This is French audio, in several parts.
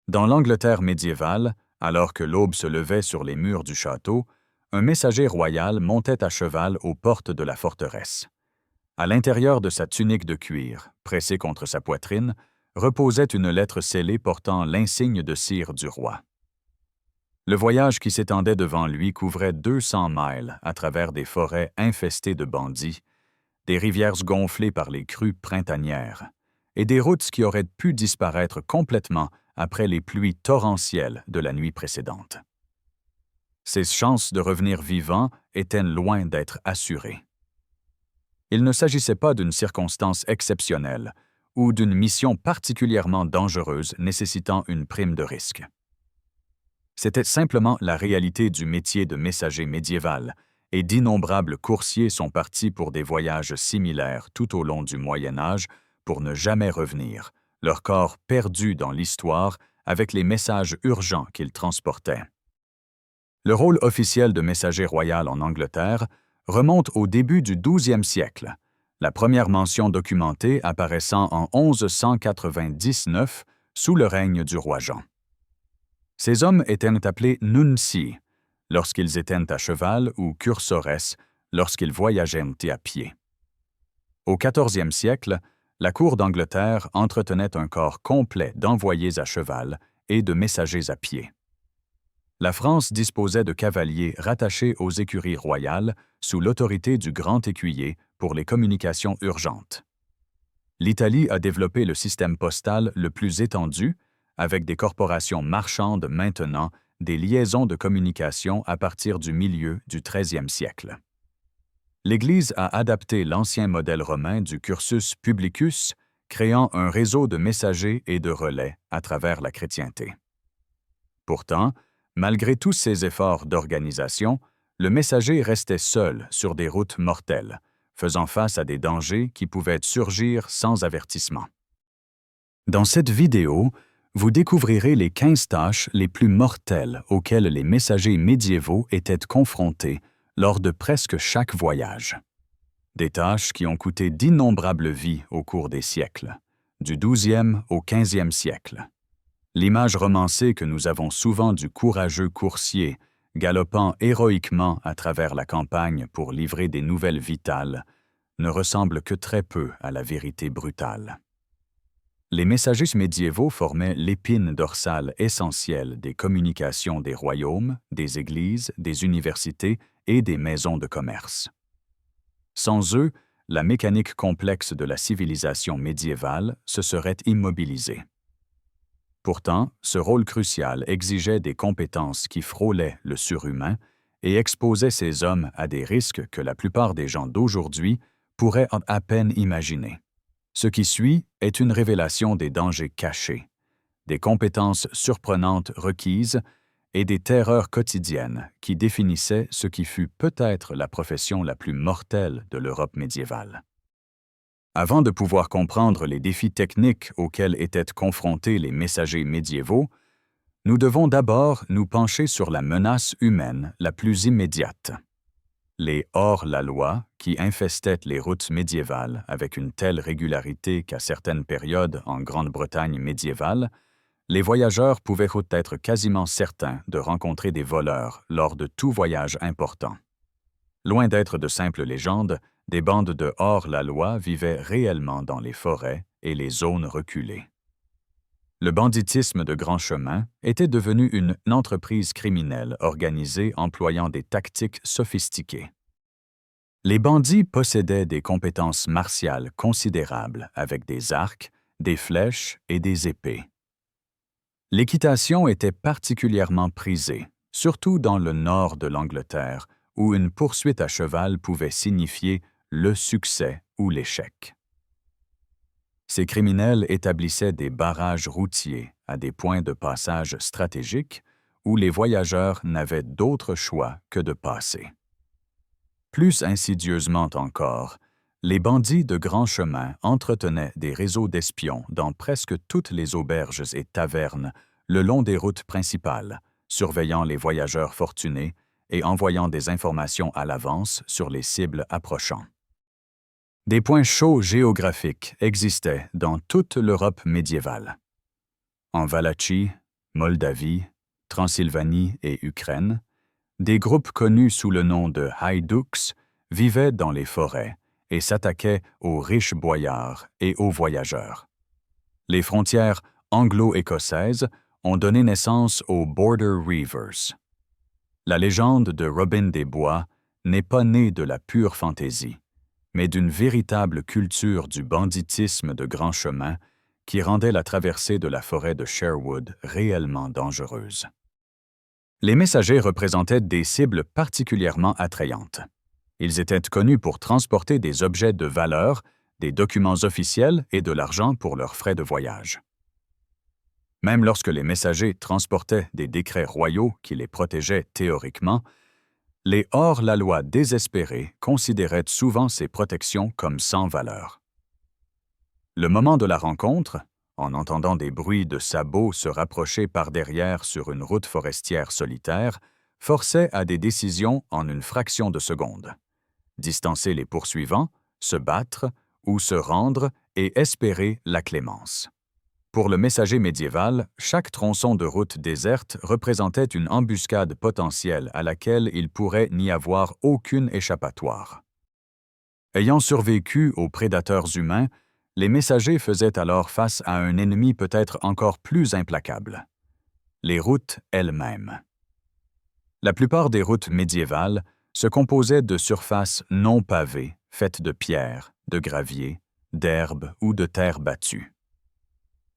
Dans l'Angleterre médiévale, alors que l'aube se levait sur les murs du château, un messager royal montait à cheval aux portes de la forteresse. À l'intérieur de sa tunique de cuir, pressée contre sa poitrine, reposait une lettre scellée portant l'insigne de cire du roi. Le voyage qui s'étendait devant lui couvrait 200 miles à travers des forêts infestées de bandits, des rivières gonflées par les crues printanières, et des routes qui auraient pu disparaître complètement après les pluies torrentielles de la nuit précédente. Ses chances de revenir vivant étaient loin d'être assurées. Il ne s'agissait pas d'une circonstance exceptionnelle ou d'une mission particulièrement dangereuse nécessitant une prime de risque. C'était simplement la réalité du métier de messager médiéval, et d'innombrables coursiers sont partis pour des voyages similaires tout au long du Moyen Âge pour ne jamais revenir, leur corps perdu dans l'histoire avec les messages urgents qu'ils transportaient. Le rôle officiel de messager royal en Angleterre remonte au début du XIIe siècle, la première mention documentée apparaissant en 1199 sous le règne du roi Jean. Ces hommes étaient appelés nunci lorsqu'ils étaient à cheval ou cursores lorsqu'ils voyageaient à pied. Au XIVe siècle, la cour d'Angleterre entretenait un corps complet d'envoyés à cheval et de messagers à pied. La France disposait de cavaliers rattachés aux écuries royales sous l'autorité du grand écuyer pour les communications urgentes. L'Italie a développé le système postal le plus étendu, avec des corporations marchandes maintenant des liaisons de communication à partir du milieu du XIIIe siècle. L'Église a adapté l'ancien modèle romain du cursus publicus, créant un réseau de messagers et de relais à travers la chrétienté. Pourtant, malgré tous ces efforts d'organisation, le messager restait seul sur des routes mortelles, faisant face à des dangers qui pouvaient surgir sans avertissement. Dans cette vidéo, vous découvrirez les 15 tâches les plus mortelles auxquelles les messagers médiévaux étaient confrontés lors de presque chaque voyage. Des tâches qui ont coûté d'innombrables vies au cours des siècles, du XIIe au XVe siècle. L'image romancée que nous avons souvent du courageux coursier galopant héroïquement à travers la campagne pour livrer des nouvelles vitales ne ressemble que très peu à la vérité brutale. Les messagers médiévaux formaient l'épine dorsale essentielle des communications des royaumes, des églises, des universités et des maisons de commerce. Sans eux, la mécanique complexe de la civilisation médiévale se serait immobilisée. Pourtant, ce rôle crucial exigeait des compétences qui frôlaient le surhumain et exposait ces hommes à des risques que la plupart des gens d'aujourd'hui pourraient à peine imaginer. Ce qui suit est une révélation des dangers cachés, des compétences surprenantes requises et des terreurs quotidiennes qui définissaient ce qui fut peut-être la profession la plus mortelle de l'Europe médiévale. Avant de pouvoir comprendre les défis techniques auxquels étaient confrontés les messagers médiévaux, nous devons d'abord nous pencher sur la menace humaine la plus immédiate. Les hors-la-loi qui infestaient les routes médiévales avec une telle régularité qu'à certaines périodes en Grande-Bretagne médiévale, les voyageurs pouvaient être quasiment certains de rencontrer des voleurs lors de tout voyage important. Loin d'être de simples légendes, des bandes de hors-la-loi vivaient réellement dans les forêts et les zones reculées. Le banditisme de grand chemin était devenu une entreprise criminelle organisée employant des tactiques sophistiquées. Les bandits possédaient des compétences martiales considérables avec des arcs, des flèches et des épées. L'équitation était particulièrement prisée, surtout dans le nord de l'Angleterre, où une poursuite à cheval pouvait signifier le succès ou l'échec. Ces criminels établissaient des barrages routiers à des points de passage stratégiques où les voyageurs n'avaient d'autre choix que de passer. Plus insidieusement encore, les bandits de grand chemin entretenaient des réseaux d'espions dans presque toutes les auberges et tavernes le long des routes principales, surveillant les voyageurs fortunés et envoyant des informations à l'avance sur les cibles approchant. Des points chauds géographiques existaient dans toute l'Europe médiévale. En Valachie, Moldavie, Transylvanie et Ukraine, des groupes connus sous le nom de Haïdouks vivaient dans les forêts et s'attaquaient aux riches boyards et aux voyageurs. Les frontières anglo-écossaises ont donné naissance aux Border Reivers. La légende de Robin des Bois n'est pas née de la pure fantaisie, mais d'une véritable culture du banditisme de grand chemin qui rendait la traversée de la forêt de Sherwood réellement dangereuse. Les messagers représentaient des cibles particulièrement attrayantes. Ils étaient connus pour transporter des objets de valeur, des documents officiels et de l'argent pour leurs frais de voyage. Même lorsque les messagers transportaient des décrets royaux qui les protégeaient théoriquement, les hors-la-loi désespérés considéraient souvent ces protections comme sans valeur. Le moment de la rencontre, en entendant des bruits de sabots se rapprocher par derrière sur une route forestière solitaire, forçait à des décisions en une fraction de seconde. Distancer les poursuivants, se battre ou se rendre et espérer la clémence. Pour le messager médiéval, chaque tronçon de route déserte représentait une embuscade potentielle à laquelle il pourrait n'y avoir aucune échappatoire. Ayant survécu aux prédateurs humains, les messagers faisaient alors face à un ennemi peut-être encore plus implacable: les routes elles-mêmes. La plupart des routes médiévales se composaient de surfaces non pavées, faites de pierres, de gravier, d'herbes ou de terre battue.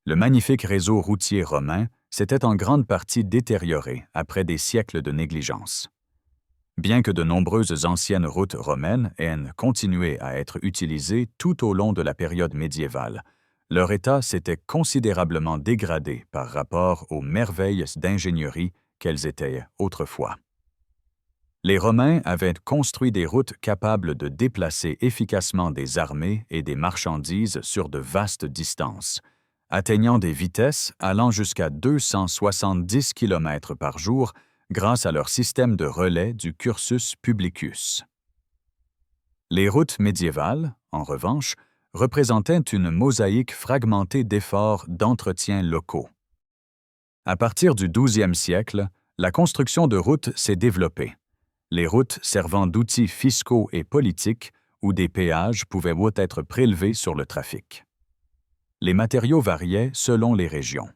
Le magnifique réseau routier romain s'était en grande partie détérioré après des siècles de négligence. Bien que de nombreuses anciennes routes romaines aient continué à être utilisées tout au long de la période médiévale, leur état s'était considérablement dégradé par rapport aux merveilles d'ingénierie qu'elles étaient autrefois. Les Romains avaient construit des routes capables de déplacer efficacement des armées et des marchandises sur de vastes distances, atteignant des vitesses allant jusqu'à 270 km par jour grâce à leur système de relais du cursus publicus. Les routes médiévales, en revanche, représentaient une mosaïque fragmentée d'efforts d'entretien locaux. À partir du XIIe siècle, la construction de routes s'est développée. Les routes servant d'outils fiscaux et politiques où des péages pouvaient être prélevés sur le trafic. Les matériaux variaient selon les régions: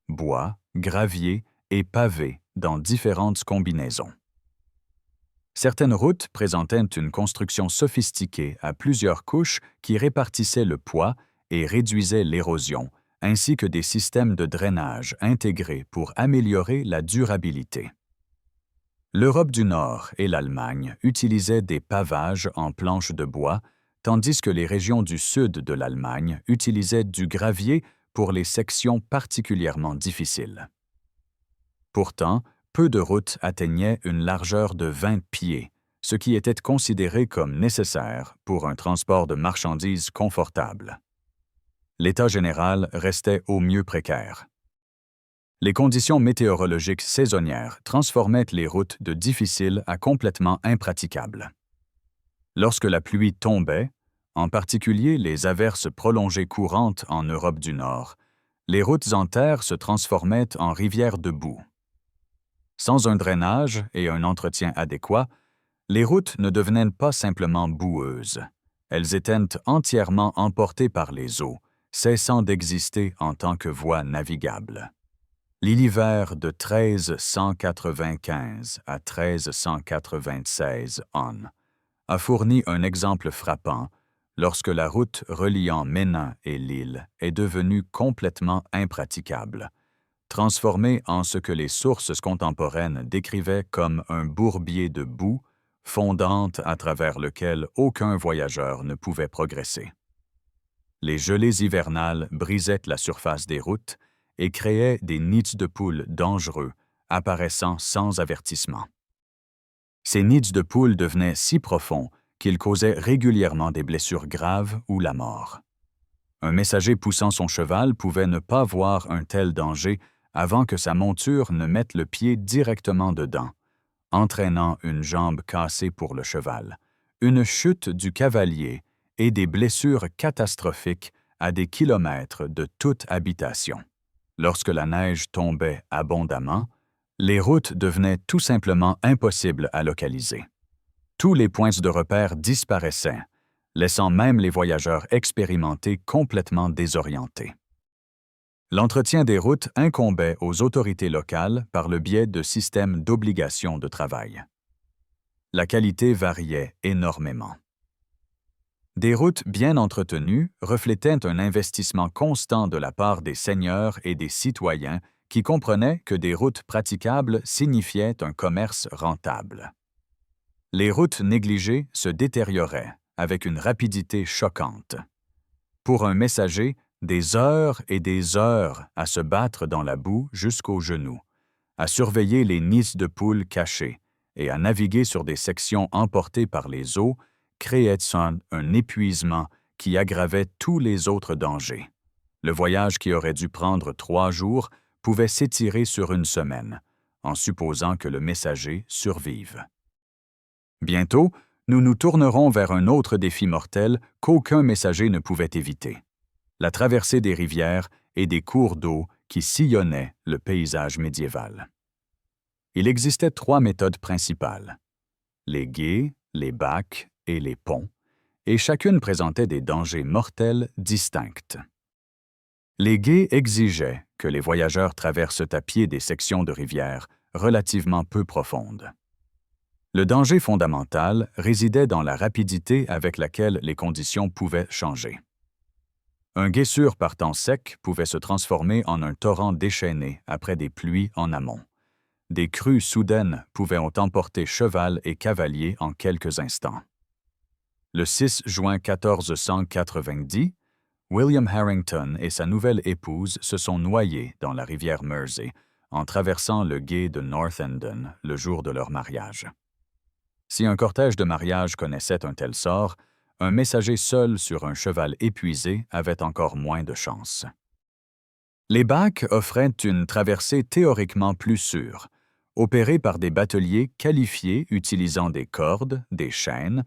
bois, gravier et pavé dans différentes combinaisons. Certaines routes présentaient une construction sophistiquée à plusieurs couches qui répartissaient le poids et réduisaient l'érosion, ainsi que des systèmes de drainage intégrés pour améliorer la durabilité. L'Europe du Nord et l'Allemagne utilisaient des pavages en planches de bois, tandis que les régions du sud de l'Allemagne utilisaient du gravier pour les sections particulièrement difficiles. Pourtant, peu de routes atteignaient une largeur de 20 pieds, ce qui était considéré comme nécessaire pour un transport de marchandises confortable. L'état général restait au mieux précaire. Les conditions météorologiques saisonnières transformaient les routes de difficiles à complètement impraticables. Lorsque la pluie tombait, en particulier les averses prolongées courantes en Europe du Nord, les routes en terre se transformaient en rivières de boue. Sans un drainage et un entretien adéquat, les routes ne devenaient pas simplement boueuses. Elles étaient entièrement emportées par les eaux, cessant d'exister en tant que voies navigables. L'hiver de 1395 à 1396 a fourni un exemple frappant lorsque la route reliant Ménin et Lille est devenue complètement impraticable, transformée en ce que les sources contemporaines décrivaient comme un bourbier de boue fondante à travers lequel aucun voyageur ne pouvait progresser. Les gelées hivernales brisaient la surface des routes et créaient des nids de poules dangereux, apparaissant sans avertissement. Ces nids de poules devenaient si profonds qu'ils causaient régulièrement des blessures graves ou la mort. Un messager poussant son cheval pouvait ne pas voir un tel danger avant que sa monture ne mette le pied directement dedans, entraînant une jambe cassée pour le cheval, une chute du cavalier et des blessures catastrophiques à des kilomètres de toute habitation. Lorsque la neige tombait abondamment, les routes devenaient tout simplement impossibles à localiser. Tous les points de repère disparaissaient, laissant même les voyageurs expérimentés complètement désorientés. L'entretien des routes incombait aux autorités locales par le biais de systèmes d'obligation de travail. La qualité variait énormément. Des routes bien entretenues reflétaient un investissement constant de la part des seigneurs et des citoyens qui comprenaient que des routes praticables signifiaient un commerce rentable. Les routes négligées se détérioraient avec une rapidité choquante. Pour un messager, des heures et des heures à se battre dans la boue jusqu'aux genoux, à surveiller les nids de poules cachées et à naviguer sur des sections emportées par les eaux créait un épuisement qui aggravait tous les autres dangers. Le voyage qui aurait dû prendre 3 jours pouvait s'étirer sur une semaine, en supposant que le messager survive. Bientôt, nous nous tournerons vers un autre défi mortel qu'aucun messager ne pouvait éviter: la traversée des rivières et des cours d'eau qui sillonnaient le paysage médiéval. Il existait 3 méthodes principales: les gués, les bacs et les ponts, et chacune présentait des dangers mortels distincts. Les gués exigeaient que les voyageurs traversent à pied des sections de rivières relativement peu profondes. Le danger fondamental résidait dans la rapidité avec laquelle les conditions pouvaient changer. Un gué sûr par temps sec pouvait se transformer en un torrent déchaîné après des pluies en amont. Des crues soudaines pouvaient emporter cheval et cavalier en quelques instants. Le 6 juin 1490, William Harrington et sa nouvelle épouse se sont noyés dans la rivière Mersey en traversant le gué de Northampton le jour de leur mariage. Si un cortège de mariage connaissait un tel sort, un messager seul sur un cheval épuisé avait encore moins de chance. Les bacs offraient une traversée théoriquement plus sûre, opérée par des bateliers qualifiés utilisant des cordes, des chaînes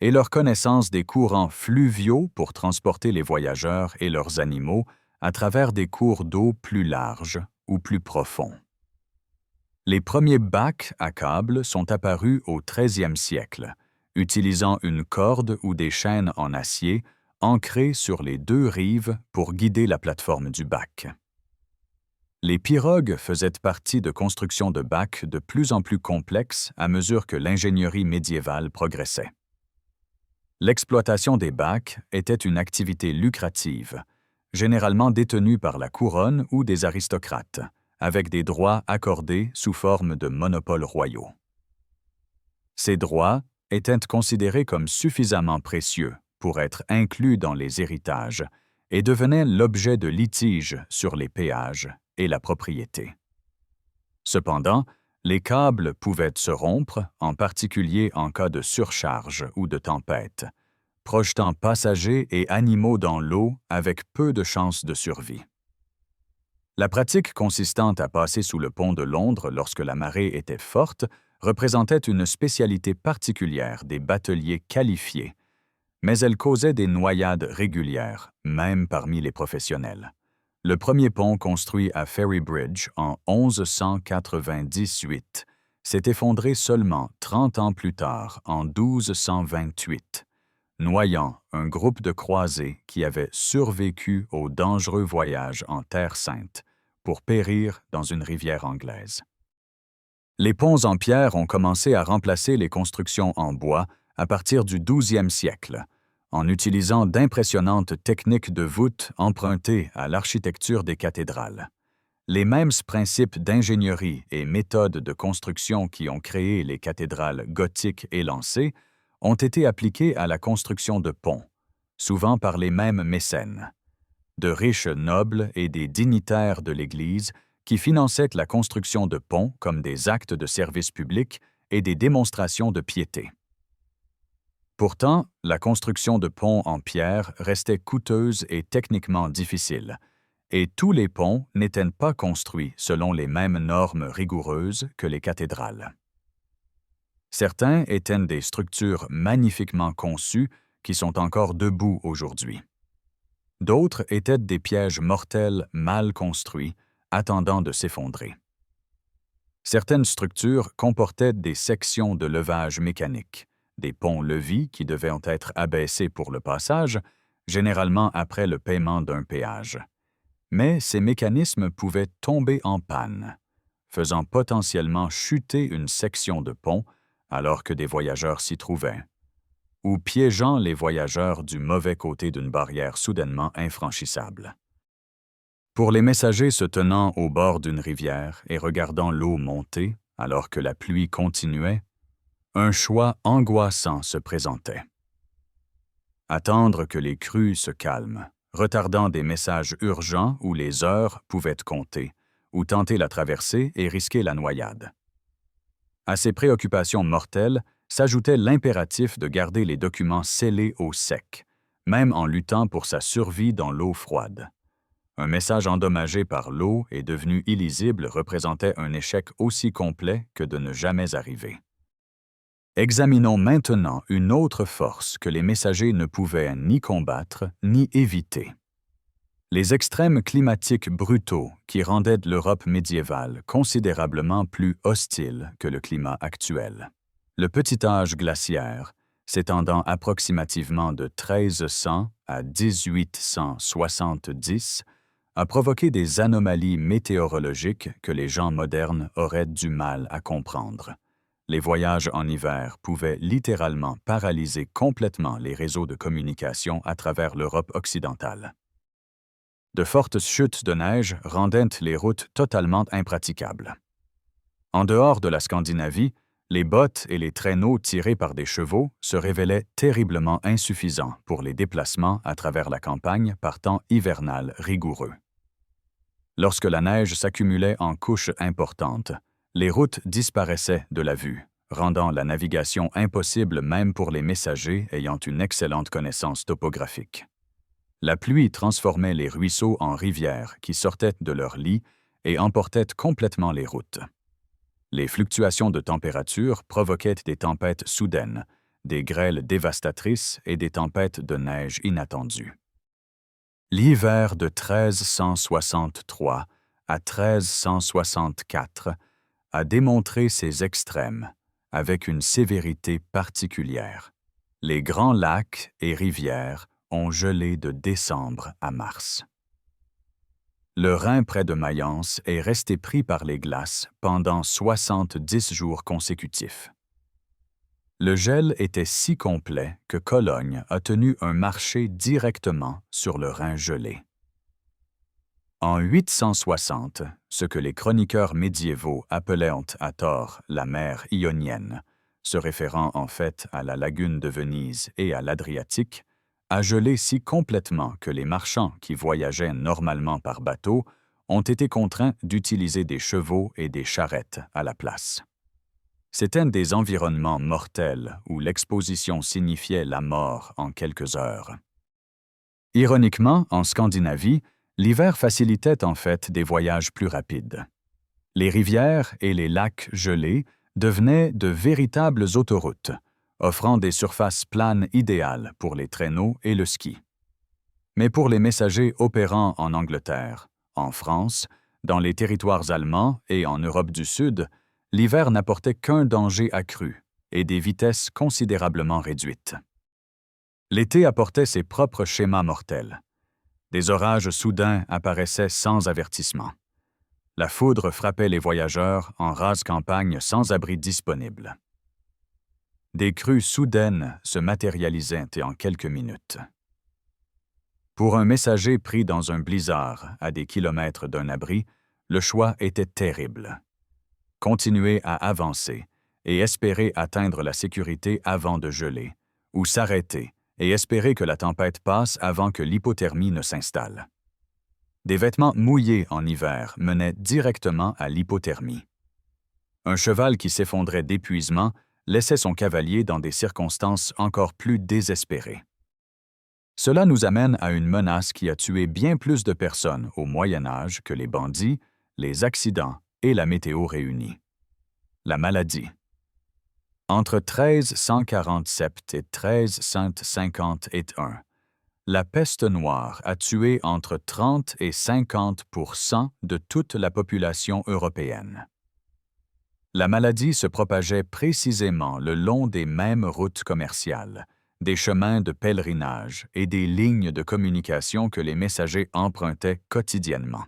et leur connaissance des courants fluviaux pour transporter les voyageurs et leurs animaux à travers des cours d'eau plus larges ou plus profonds. Les premiers bacs à câbles sont apparus au XIIIe siècle, utilisant une corde ou des chaînes en acier ancrées sur les 2 rives pour guider la plateforme du bac. Les pirogues faisaient partie de constructions de bacs de plus en plus complexes à mesure que l'ingénierie médiévale progressait. L'exploitation des bacs était une activité lucrative, généralement détenue par la couronne ou des aristocrates, avec des droits accordés sous forme de monopoles royaux. Ces droits étaient considérés comme suffisamment précieux pour être inclus dans les héritages et devenaient l'objet de litiges sur les péages et la propriété. Cependant, les câbles pouvaient se rompre, en particulier en cas de surcharge ou de tempête, projetant passagers et animaux dans l'eau avec peu de chances de survie. La pratique consistante à passer sous le pont de Londres lorsque la marée était forte représentait une spécialité particulière des bateliers qualifiés, mais elle causait des noyades régulières, même parmi les professionnels. Le premier pont construit à Ferrybridge en 1198 s'est effondré seulement 30 ans plus tard, en 1228, noyant un groupe de croisés qui avaient survécu au dangereux voyage en Terre Sainte pour périr dans une rivière anglaise. Les ponts en pierre ont commencé à remplacer les constructions en bois à partir du 12e siècle, en utilisant d'impressionnantes techniques de voûte empruntées à l'architecture des cathédrales. Les mêmes principes d'ingénierie et méthodes de construction qui ont créé les cathédrales gothiques élancées ont été appliqués à la construction de ponts, souvent par les mêmes mécènes. De riches nobles et des dignitaires de l'Église qui finançaient la construction de ponts comme des actes de service public et des démonstrations de piété. Pourtant, la construction de ponts en pierre restait coûteuse et techniquement difficile, et tous les ponts n'étaient pas construits selon les mêmes normes rigoureuses que les cathédrales. Certains étaient des structures magnifiquement conçues qui sont encore debout aujourd'hui. D'autres étaient des pièges mortels mal construits, attendant de s'effondrer. Certaines structures comportaient des sections de levage mécanique, des ponts-levis qui devaient être abaissés pour le passage, généralement après le paiement d'un péage. Mais ces mécanismes pouvaient tomber en panne, faisant potentiellement chuter une section de pont alors que des voyageurs s'y trouvaient, ou piégeant les voyageurs du mauvais côté d'une barrière soudainement infranchissable. Pour les messagers se tenant au bord d'une rivière et regardant l'eau monter alors que la pluie continuait, un choix angoissant se présentait. Attendre que les crues se calment, retardant des messages urgents où les heures pouvaient compter, ou tenter la traversée et risquer la noyade. À ces préoccupations mortelles s'ajoutait l'impératif de garder les documents scellés au sec, même en luttant pour sa survie dans l'eau froide. Un message endommagé par l'eau et devenu illisible représentait un échec aussi complet que de ne jamais arriver. Examinons maintenant une autre force que les messagers ne pouvaient ni combattre ni éviter. Les extrêmes climatiques brutaux qui rendaient l'Europe médiévale considérablement plus hostile que le climat actuel. Le petit âge glaciaire, s'étendant approximativement de 1300 à 1870, a provoqué des anomalies météorologiques que les gens modernes auraient du mal à comprendre. Les voyages en hiver pouvaient littéralement paralyser complètement les réseaux de communication à travers l'Europe occidentale. De fortes chutes de neige rendaient les routes totalement impraticables. En dehors de la Scandinavie, les bottes et les traîneaux tirés par des chevaux se révélaient terriblement insuffisants pour les déplacements à travers la campagne par temps hivernal rigoureux. Lorsque la neige s'accumulait en couches importantes, les routes disparaissaient de la vue, rendant la navigation impossible même pour les messagers ayant une excellente connaissance topographique. La pluie transformait les ruisseaux en rivières qui sortaient de leur lit et emportaient complètement les routes. Les fluctuations de température provoquaient des tempêtes soudaines, des grêles dévastatrices et des tempêtes de neige inattendues. L'hiver de 1363 à 1364 a démontré ces extrêmes avec une sévérité particulière. Les grands lacs et rivières ont gelé de décembre à mars. Le Rhin près de Mayence est resté pris par les glaces pendant 70 jours consécutifs. Le gel était si complet que Cologne a tenu un marché directement sur le Rhin gelé. En 860, ce que les chroniqueurs médiévaux appelaient à tort la mer Ionienne, se référant en fait à la lagune de Venise et à l'Adriatique, a gelé si complètement que les marchands qui voyageaient normalement par bateau ont été contraints d'utiliser des chevaux et des charrettes à la place. C'étaient des environnements mortels où l'exposition signifiait la mort en quelques heures. Ironiquement, en Scandinavie, l'hiver facilitait en fait des voyages plus rapides. Les rivières et les lacs gelés devenaient de véritables autoroutes, offrant des surfaces planes idéales pour les traîneaux et le ski. Mais pour les messagers opérant en Angleterre, en France, dans les territoires allemands et en Europe du Sud, l'hiver n'apportait qu'un danger accru et des vitesses considérablement réduites. L'été apportait ses propres schémas mortels. Des orages soudains apparaissaient sans avertissement. La foudre frappait les voyageurs en rase campagne sans abri disponible. Des crues soudaines se matérialisaient en quelques minutes. Pour un messager pris dans un blizzard à des kilomètres d'un abri, le choix était terrible. Continuer à avancer et espérer atteindre la sécurité avant de geler, ou s'arrêter et espérer que la tempête passe avant que l'hypothermie ne s'installe. Des vêtements mouillés en hiver menaient directement à l'hypothermie. Un cheval qui s'effondrait d'épuisement laissait son cavalier dans des circonstances encore plus désespérées. Cela nous amène à une menace qui a tué bien plus de personnes au Moyen Âge que les bandits, les accidents et la météo réunis. La maladie. Entre 1347 et 1351, La peste noire a tué entre 30 et 50% de toute la population européenne. La maladie se propageait précisément le long des mêmes routes commerciales, des chemins de pèlerinage et des lignes de communication que les messagers empruntaient quotidiennement.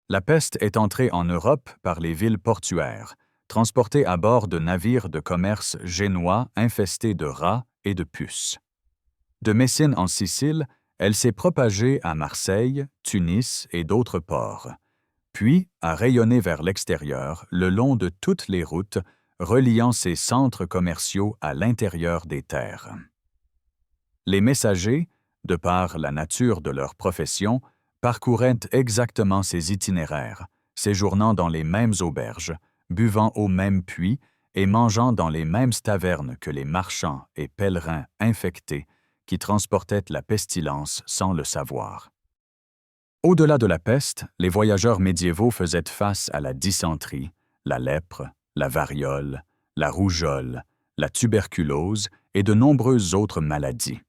La peste est entrée en Europe par les villes portuaires, transportée à bord de navires de commerce génois infestés de rats et de puces. De Messine en Sicile, elle s'est propagée à Marseille, Tunis et d'autres ports, puis a rayonné vers l'extérieur le long de toutes les routes reliant ces centres commerciaux à l'intérieur des terres. Les messagers, de par la nature de leur profession, parcouraient exactement ces itinéraires, séjournant dans les mêmes auberges, buvant au même puits et mangeant dans les mêmes tavernes que les marchands et pèlerins infectés qui transportaient la pestilence sans le savoir. Au-delà de la peste, les voyageurs médiévaux faisaient face à la dysenterie, la lèpre, la variole, la rougeole, la tuberculose et de nombreuses autres maladies.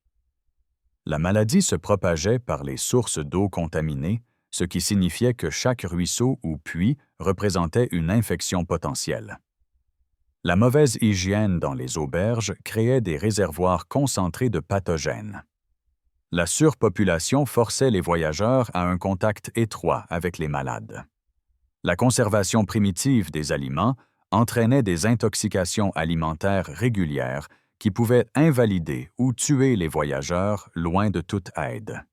La maladie se propageait par les sources d'eau contaminées, ce qui signifiait que chaque ruisseau ou puits représentait une infection potentielle. La mauvaise hygiène dans les auberges créait des réservoirs concentrés de pathogènes. La surpopulation forçait les voyageurs à un contact étroit avec les malades. La conservation primitive des aliments entraînait des intoxications alimentaires régulières qui pouvaient invalider ou tuer les voyageurs loin de toute aide.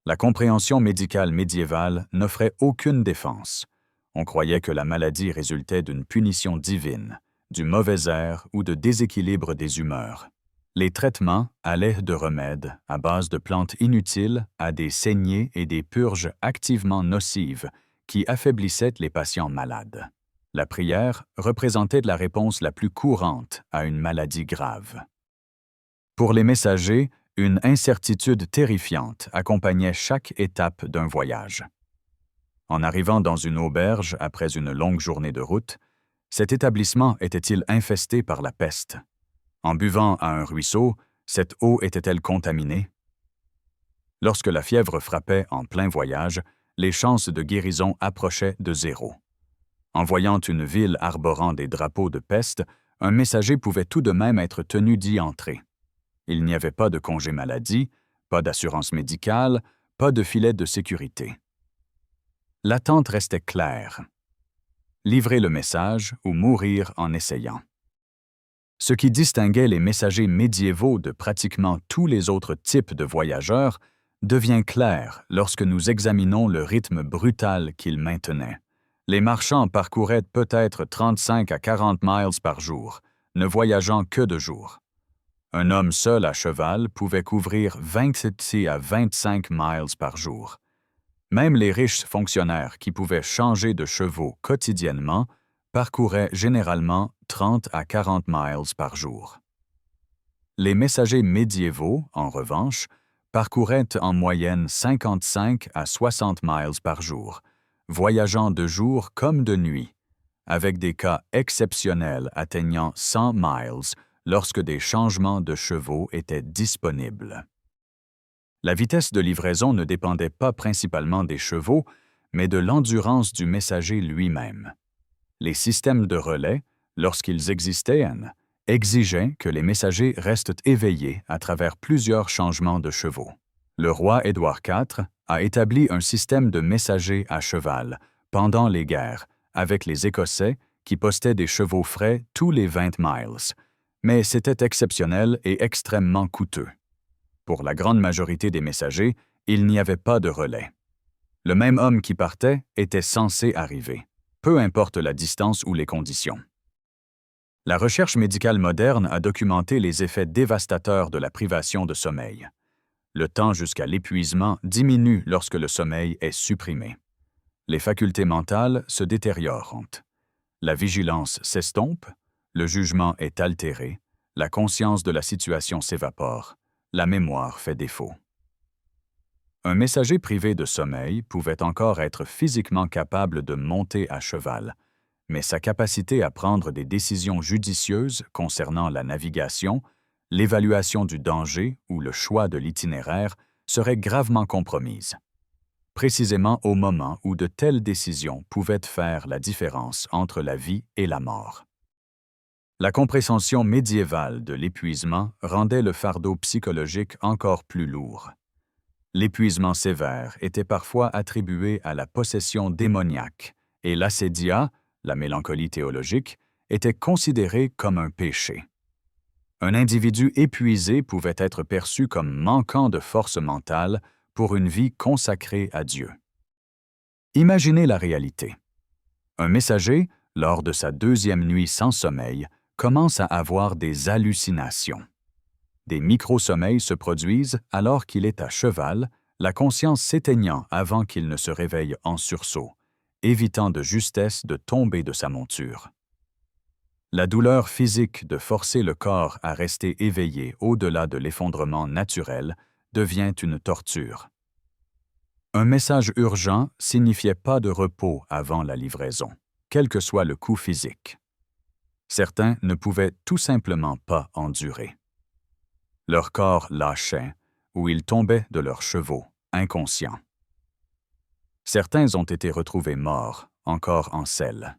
La compréhension médicale médiévale n'offrait aucune défense. On croyait que la maladie résultait d'une punition divine, du mauvais air ou de déséquilibre des humeurs. Les traitements allaient de remèdes à base de plantes inutiles à des saignées et des purges activement nocives qui affaiblissaient les patients malades. La prière représentait la réponse la plus courante à une maladie grave. Pour les messagers, une incertitude terrifiante accompagnait chaque étape d'un voyage. En arrivant dans une auberge après une longue journée de route, cet établissement était-il infesté par la peste? En buvant à un ruisseau, cette eau était-elle contaminée? Lorsque la fièvre frappait en plein voyage, les chances de guérison approchaient de zéro. En voyant une ville arborant des drapeaux de peste, un messager pouvait tout de même être tenu d'y entrer. Il n'y avait pas de congé maladie, pas d'assurance médicale, pas de filet de sécurité. L'attente restait claire. Livrer le message ou mourir en essayant. Ce qui distinguait les messagers médiévaux de pratiquement tous les autres types de voyageurs devient clair lorsque nous examinons le rythme brutal qu'ils maintenaient. Les marchands parcouraient peut-être 35 à 40 miles par jour, ne voyageant que de jour. Un homme seul à cheval pouvait couvrir 27 à 25 miles par jour. Même les riches fonctionnaires qui pouvaient changer de chevaux quotidiennement parcouraient généralement 30 à 40 miles par jour. Les messagers médiévaux, en revanche, parcouraient en moyenne 55 à 60 miles par jour, voyageant de jour comme de nuit, avec des cas exceptionnels atteignant 100 miles lorsque des changements de chevaux étaient disponibles. La vitesse de livraison ne dépendait pas principalement des chevaux, mais de l'endurance du messager lui-même. Les systèmes de relais, lorsqu'ils existaient, exigeaient que les messagers restent éveillés à travers plusieurs changements de chevaux. Le roi Édouard IV a établi un système de messagers à cheval pendant les guerres avec les Écossais qui postaient des chevaux frais tous les 20 miles, mais c'était exceptionnel et extrêmement coûteux. Pour la grande majorité des messagers, il n'y avait pas de relais. Le même homme qui partait était censé arriver, peu importe la distance ou les conditions. La recherche médicale moderne a documenté les effets dévastateurs de la privation de sommeil. Le temps jusqu'à l'épuisement diminue lorsque le sommeil est supprimé. Les facultés mentales se détériorent. La vigilance s'estompe, le jugement est altéré, la conscience de la situation s'évapore, la mémoire fait défaut. Un messager privé de sommeil pouvait encore être physiquement capable de monter à cheval, mais sa capacité à prendre des décisions judicieuses concernant la navigation, l'évaluation du danger ou le choix de l'itinéraire seraient gravement compromises, précisément au moment où de telles décisions pouvaient faire la différence entre la vie et la mort. La compréhension médiévale de l'épuisement rendait le fardeau psychologique encore plus lourd. L'épuisement sévère était parfois attribué à la possession démoniaque et l'assédia, la mélancolie théologique, était considéré comme un péché. Un individu épuisé pouvait être perçu comme manquant de force mentale pour une vie consacrée à Dieu. Imaginez la réalité. Un messager, lors de sa 2e nuit sans sommeil, commence à avoir des hallucinations. Des micro-sommeils se produisent alors qu'il est à cheval, la conscience s'éteignant avant qu'il ne se réveille en sursaut, évitant de justesse de tomber de sa monture. La douleur physique de forcer le corps à rester éveillé au-delà de l'effondrement naturel devient une torture. Un message urgent signifiait pas de repos avant la livraison, quel que soit le coût physique. Certains ne pouvaient tout simplement pas endurer. Leur corps lâchait ou ils tombaient de leurs chevaux, inconscients. Certains ont été retrouvés morts, encore en selle.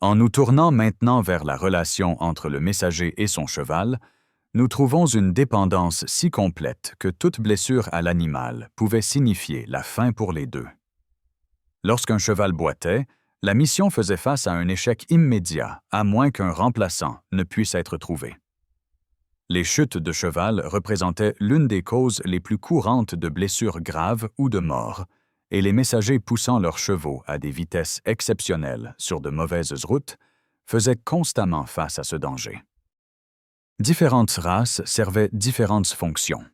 En nous tournant maintenant vers la relation entre le messager et son cheval, nous trouvons une dépendance si complète que toute blessure à l'animal pouvait signifier la fin pour les deux. Lorsqu'un cheval boitait, la mission faisait face à un échec immédiat, à moins qu'un remplaçant ne puisse être trouvé. Les chutes de cheval représentaient l'une des causes les plus courantes de blessures graves ou de mort, et les messagers poussant leurs chevaux à des vitesses exceptionnelles sur de mauvaises routes faisaient constamment face à ce danger. Différentes races servaient différentes fonctions.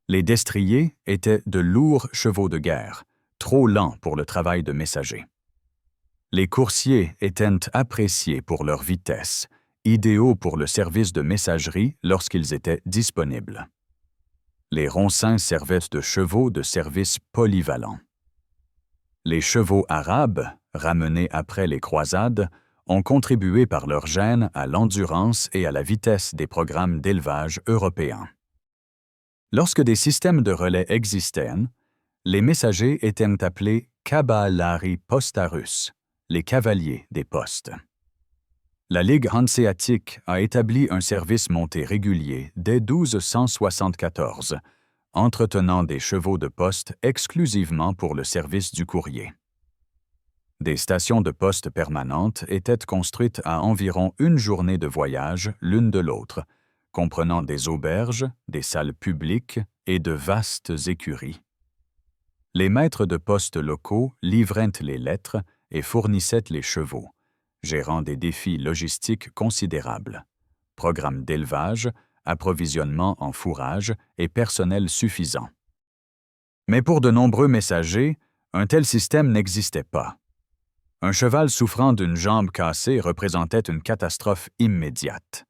Les destriers étaient de lourds chevaux de guerre, trop lents pour le travail de messager. Les coursiers étaient appréciés pour leur vitesse, idéaux pour le service de messagerie lorsqu'ils étaient disponibles. Les roncins servaient de chevaux de service polyvalents. Les chevaux arabes, ramenés après les croisades, ont contribué par leur gène à l'endurance et à la vitesse des programmes d'élevage européens. Lorsque des systèmes de relais existaient, les messagers étaient appelés cavallari postarus, les cavaliers des postes. La Ligue hanséatique a établi un service monté régulier dès 1274, entretenant des chevaux de poste exclusivement pour le service du courrier. Des stations de poste permanentes étaient construites à environ une journée de voyage l'une de l'autre, comprenant des auberges, des salles publiques et de vastes écuries. Les maîtres de poste locaux livraient les lettres et fournissaient les chevaux, gérant des défis logistiques considérables, programmes d'élevage, approvisionnement en fourrage et personnel suffisant. Mais pour de nombreux messagers, un tel système n'existait pas. Un cheval souffrant d'une jambe cassée représentait une catastrophe immédiate.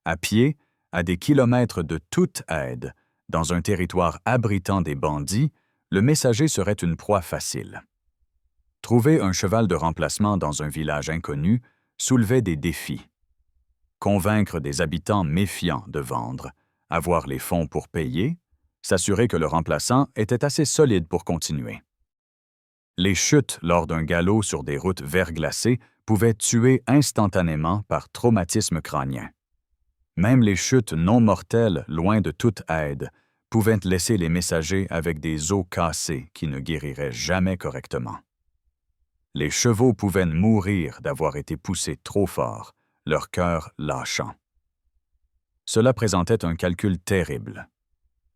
À pied, à des kilomètres de toute aide, dans un territoire abritant des bandits, le messager serait une proie facile. Trouver un cheval de remplacement dans un village inconnu soulevait des défis. Convaincre des habitants méfiants de vendre, avoir les fonds pour payer, s'assurer que le remplaçant était assez solide pour continuer. Les chutes lors d'un galop sur des routes verglacées pouvaient tuer instantanément par traumatisme crânien. Même les chutes non mortelles, loin de toute aide, pouvaient laisser les messagers avec des os cassés qui ne guériraient jamais correctement. Les chevaux pouvaient mourir d'avoir été poussés trop fort, leur cœur lâchant. Cela présentait un calcul terrible.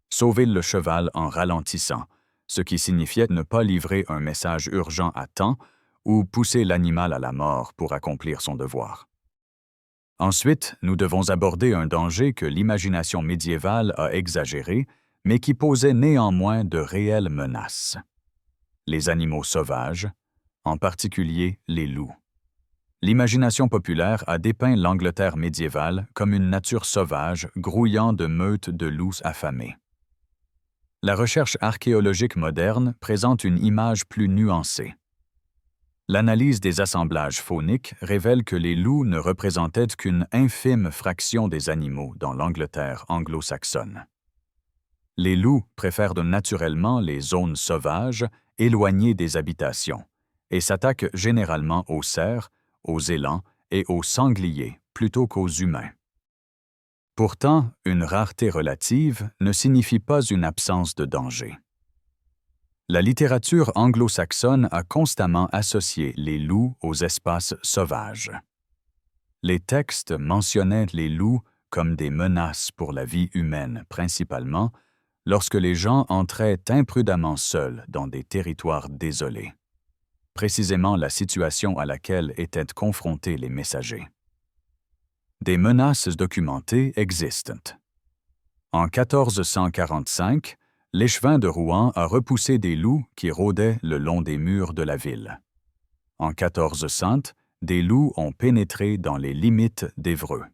Sauver le cheval en ralentissant, ce qui signifiait ne pas livrer un message urgent à temps ou pousser l'animal à la mort pour accomplir son devoir. Ensuite, nous devons aborder un danger que l'imagination médiévale a exagéré, mais qui posait néanmoins de réelles menaces. Les animaux sauvages, en particulier les loups. L'imagination populaire a dépeint l'Angleterre médiévale comme une nature sauvage grouillant de meutes de loups affamés. La recherche archéologique moderne présente une image plus nuancée. L'analyse des assemblages phoniques révèle que les loups ne représentaient qu'une infime fraction des animaux dans l'Angleterre anglo-saxonne. Les loups préfèrent naturellement les zones sauvages, éloignées des habitations, et s'attaquent généralement aux cerfs, aux élans et aux sangliers plutôt qu'aux humains. Pourtant, une rareté relative ne signifie pas une absence de danger. La littérature anglo-saxonne a constamment associé les loups aux espaces sauvages. Les textes mentionnaient les loups comme des menaces pour la vie humaine principalement lorsque les gens entraient imprudemment seuls dans des territoires désolés. Précisément la situation à laquelle étaient confrontés les messagers. Des menaces documentées existent. En 1445, l'échevin de Rouen a repoussé des loups qui rôdaient le long des murs de la ville. En 1400, des loups ont pénétré dans les limites d'Évreux.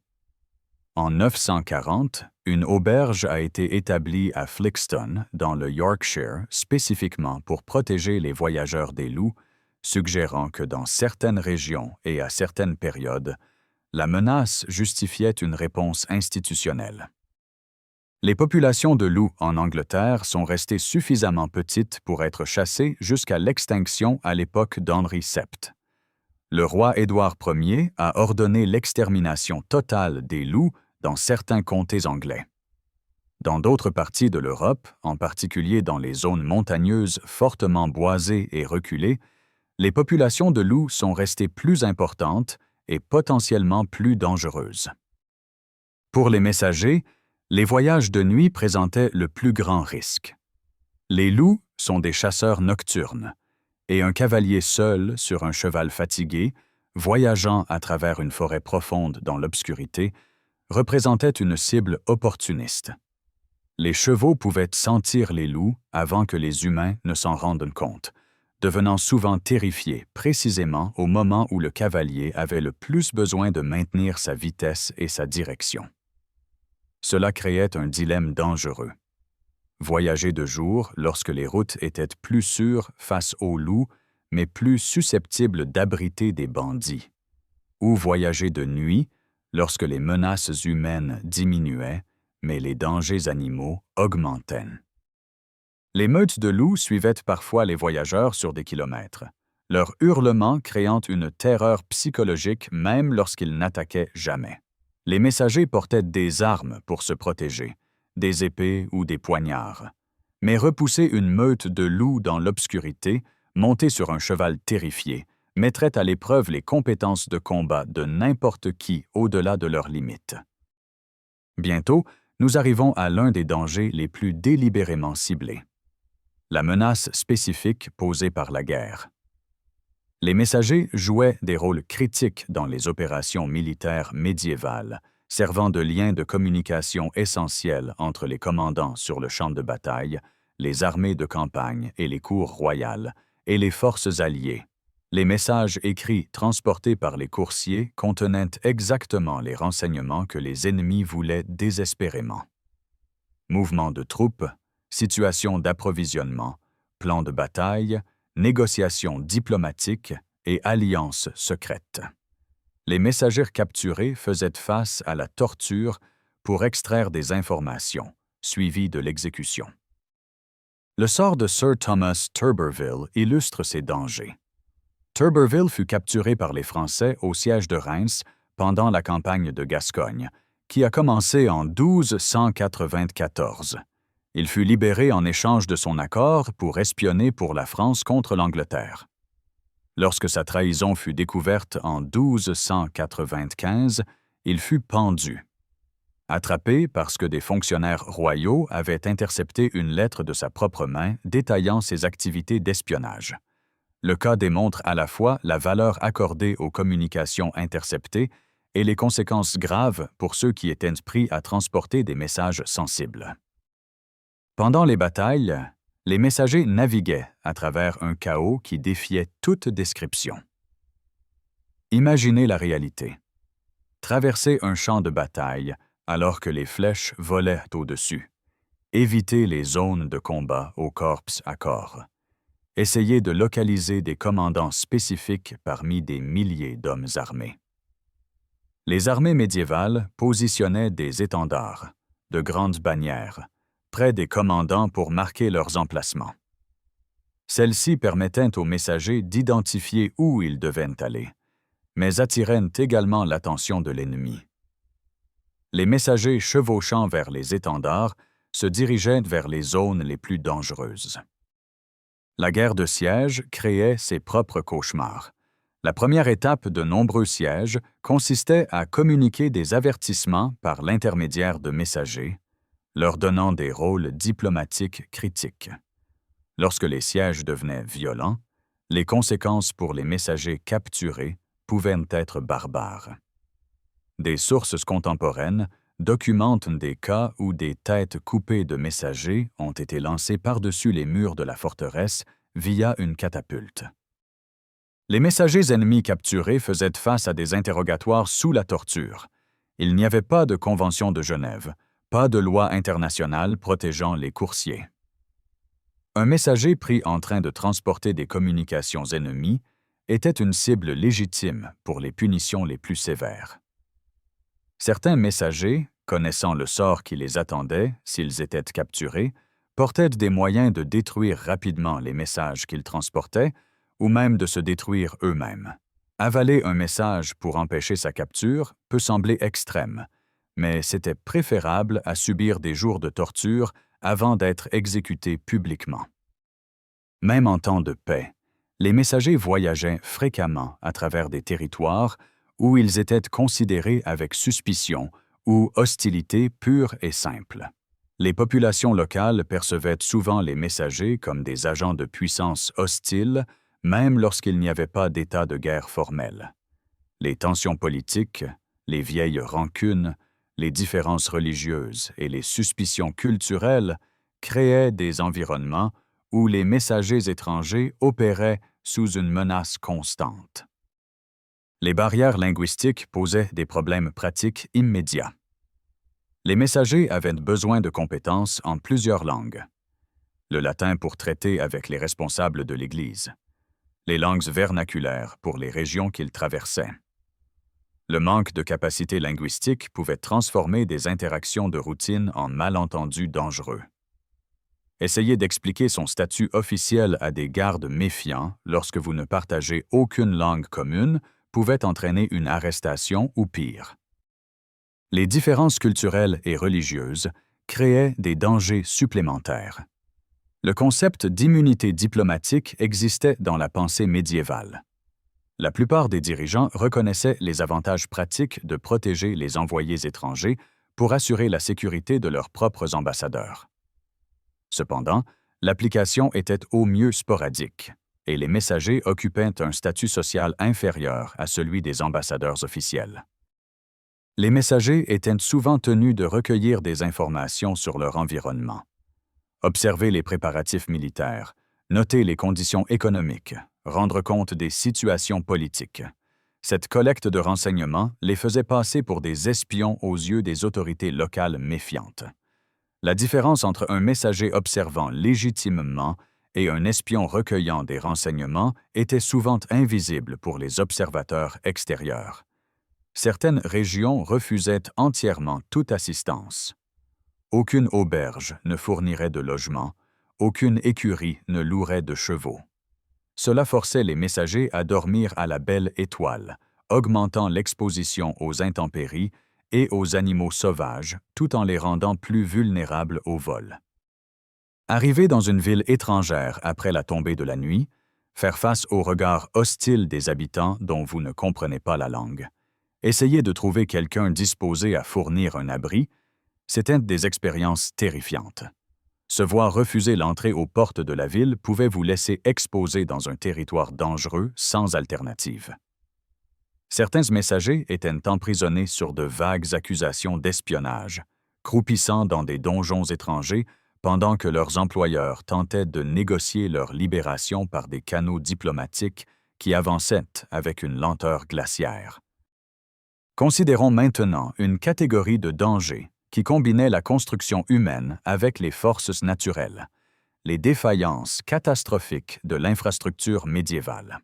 En 940, une auberge a été établie à Flixton, dans le Yorkshire, spécifiquement pour protéger les voyageurs des loups, suggérant que dans certaines régions et à certaines périodes, la menace justifiait une réponse institutionnelle. Les populations de loups en Angleterre sont restées suffisamment petites pour être chassées jusqu'à l'extinction à l'époque d'Henri VII. Le roi Édouard Ier a ordonné l'extermination totale des loups dans certains comtés anglais. Dans d'autres parties de l'Europe, en particulier dans les zones montagneuses fortement boisées et reculées, les populations de loups sont restées plus importantes et potentiellement plus dangereuses. Pour les messagers, les voyages de nuit présentaient le plus grand risque. Les loups sont des chasseurs nocturnes, et un cavalier seul sur un cheval fatigué, voyageant à travers une forêt profonde dans l'obscurité, représentait une cible opportuniste. Les chevaux pouvaient sentir les loups avant que les humains ne s'en rendent compte, devenant souvent terrifiés précisément au moment où le cavalier avait le plus besoin de maintenir sa vitesse et sa direction. Cela créait un dilemme dangereux. Voyager de jour lorsque les routes étaient plus sûres face aux loups, mais plus susceptibles d'abriter des bandits. Ou voyager de nuit lorsque les menaces humaines diminuaient, mais les dangers animaux augmentaient. Les meutes de loups suivaient parfois les voyageurs sur des kilomètres, leur hurlement créant une terreur psychologique même lorsqu'ils n'attaquaient jamais. Les messagers portaient des armes pour se protéger, des épées ou des poignards. Mais repousser une meute de loups dans l'obscurité, monté sur un cheval terrifié, mettrait à l'épreuve les compétences de combat de n'importe qui au-delà de leurs limites. Bientôt, nous arrivons à l'un des dangers les plus délibérément ciblés. La menace spécifique posée par la guerre. Les messagers jouaient des rôles critiques dans les opérations militaires médiévales, servant de lien de communication essentiel entre les commandants sur le champ de bataille, les armées de campagne et les cours royales, et les forces alliées. Les messages écrits transportés par les coursiers contenaient exactement les renseignements que les ennemis voulaient désespérément. Mouvements de troupes, situations d'approvisionnement, plans de bataille, négociations diplomatiques et alliances secrètes. Les messagers capturés faisaient face à la torture pour extraire des informations, suivies de l'exécution. Le sort de Sir Thomas Turberville illustre ces dangers. Turberville fut capturé par les Français au siège de Reims pendant la campagne de Gascogne, qui a commencé en 1294. Il fut libéré en échange de son accord pour espionner pour la France contre l'Angleterre. Lorsque sa trahison fut découverte en 1295, il fut pendu. Attrapé parce que des fonctionnaires royaux avaient intercepté une lettre de sa propre main détaillant ses activités d'espionnage. Le cas démontre à la fois la valeur accordée aux communications interceptées et les conséquences graves pour ceux qui étaient pris à transporter des messages sensibles. Pendant les batailles, les messagers naviguaient à travers un chaos qui défiait toute description. Imaginez la réalité. Traverser un champ de bataille alors que les flèches volaient au-dessus. Éviter les zones de combat au corps à corps. Essayer de localiser des commandants spécifiques parmi des milliers d'hommes armés. Les armées médiévales positionnaient des étendards, de grandes bannières, près des commandants pour marquer leurs emplacements. Celles-ci permettaient aux messagers d'identifier où ils devaient aller, mais attiraient également l'attention de l'ennemi. Les messagers chevauchant vers les étendards se dirigeaient vers les zones les plus dangereuses. La guerre de siège créait ses propres cauchemars. La première étape de nombreux sièges consistait à communiquer des avertissements par l'intermédiaire de messagers, leur donnant des rôles diplomatiques critiques. Lorsque les sièges devenaient violents, les conséquences pour les messagers capturés pouvaient être barbares. Des sources contemporaines documentent des cas où des têtes coupées de messagers ont été lancées par-dessus les murs de la forteresse via une catapulte. Les messagers ennemis capturés faisaient face à des interrogatoires sous la torture. Il n'y avait pas de convention de Genève, pas de loi internationale protégeant les coursiers. Un messager pris en train de transporter des communications ennemies était une cible légitime pour les punitions les plus sévères. Certains messagers, connaissant le sort qui les attendait s'ils étaient capturés, portaient des moyens de détruire rapidement les messages qu'ils transportaient ou même de se détruire eux-mêmes. Avaler un message pour empêcher sa capture peut sembler extrême, mais c'était préférable à subir des jours de torture avant d'être exécuté publiquement. Même en temps de paix, les messagers voyageaient fréquemment à travers des territoires où ils étaient considérés avec suspicion ou hostilité pure et simple. Les populations locales percevaient souvent les messagers comme des agents de puissance hostiles, même lorsqu'il n'y avait pas d'état de guerre formel. Les tensions politiques, les vieilles rancunes, les différences religieuses et les suspicions culturelles créaient des environnements où les messagers étrangers opéraient sous une menace constante. Les barrières linguistiques posaient des problèmes pratiques immédiats. Les messagers avaient besoin de compétences en plusieurs langues. Le latin pour traiter avec les responsables de l'Église. Les langues vernaculaires pour les régions qu'ils traversaient. Le manque de capacité linguistique pouvait transformer des interactions de routine en malentendus dangereux. Essayez d'expliquer son statut officiel à des gardes méfiants lorsque vous ne partagez aucune langue commune pouvait entraîner une arrestation ou pire. Les différences culturelles et religieuses créaient des dangers supplémentaires. Le concept d'immunité diplomatique existait dans la pensée médiévale. La plupart des dirigeants reconnaissaient les avantages pratiques de protéger les envoyés étrangers pour assurer la sécurité de leurs propres ambassadeurs. Cependant, l'application était au mieux sporadique, et les messagers occupaient un statut social inférieur à celui des ambassadeurs officiels. Les messagers étaient souvent tenus de recueillir des informations sur leur environnement. Observer les préparatifs militaires, noter les conditions économiques, rendre compte des situations politiques. Cette collecte de renseignements les faisait passer pour des espions aux yeux des autorités locales méfiantes. La différence entre un messager observant légitimement et un espion recueillant des renseignements était souvent invisible pour les observateurs extérieurs. Certaines régions refusaient entièrement toute assistance. Aucune auberge ne fournirait de logement, aucune écurie ne louerait de chevaux. Cela forçait les messagers à dormir à la belle étoile, augmentant l'exposition aux intempéries et aux animaux sauvages, tout en les rendant plus vulnérables au vol. Arriver dans une ville étrangère après la tombée de la nuit, faire face au regard hostile des habitants dont vous ne comprenez pas la langue, essayer de trouver quelqu'un disposé à fournir un abri, c'étaient des expériences terrifiantes. Se voir refuser l'entrée aux portes de la ville pouvait vous laisser exposé dans un territoire dangereux sans alternative. Certains messagers étaient emprisonnés sur de vagues accusations d'espionnage, croupissant dans des donjons étrangers pendant que leurs employeurs tentaient de négocier leur libération par des canaux diplomatiques qui avançaient avec une lenteur glaciaire. Considérons maintenant une catégorie de dangers qui combinait la construction humaine avec les forces naturelles, les défaillances catastrophiques de l'infrastructure médiévale.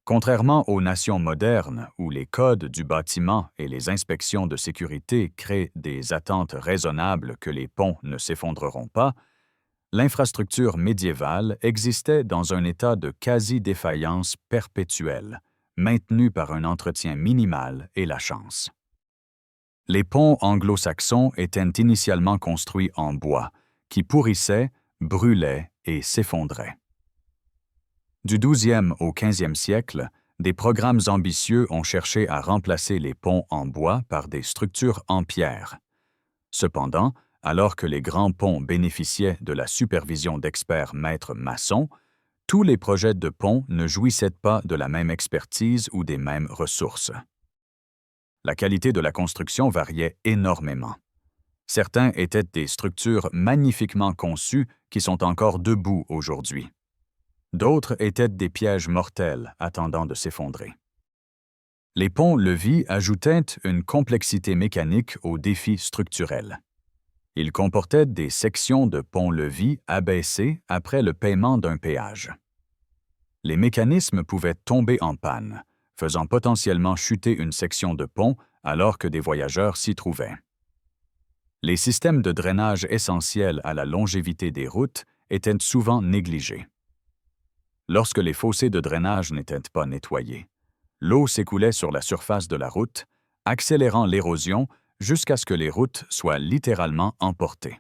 Contrairement aux nations modernes où les codes du bâtiment et les inspections de sécurité créent des attentes raisonnables que les ponts ne s'effondreront pas, l'infrastructure médiévale existait dans un état de quasi-défaillance perpétuelle, maintenu par un entretien minimal et la chance. Les ponts anglo-saxons étaient initialement construits en bois, qui pourrissaient, brûlaient et s'effondraient. Du XIIe au XVe siècle, des programmes ambitieux ont cherché à remplacer les ponts en bois par des structures en pierre. Cependant, alors que les grands ponts bénéficiaient de la supervision d'experts maîtres maçons, tous les projets de ponts ne jouissaient pas de la même expertise ou des mêmes ressources. La qualité de la construction variait énormément. Certains étaient des structures magnifiquement conçues qui sont encore debout aujourd'hui. D'autres étaient des pièges mortels attendant de s'effondrer. Les ponts-levis ajoutaient une complexité mécanique aux défis structurels. Ils comportaient des sections de pont-levis abaissées après le paiement d'un péage. Les mécanismes pouvaient tomber en panne, faisant potentiellement chuter une section de pont alors que des voyageurs s'y trouvaient. Les systèmes de drainage essentiels à la longévité des routes étaient souvent négligés. Lorsque les fossés de drainage n'étaient pas nettoyés, l'eau s'écoulait sur la surface de la route, accélérant l'érosion jusqu'à ce que les routes soient littéralement emportées.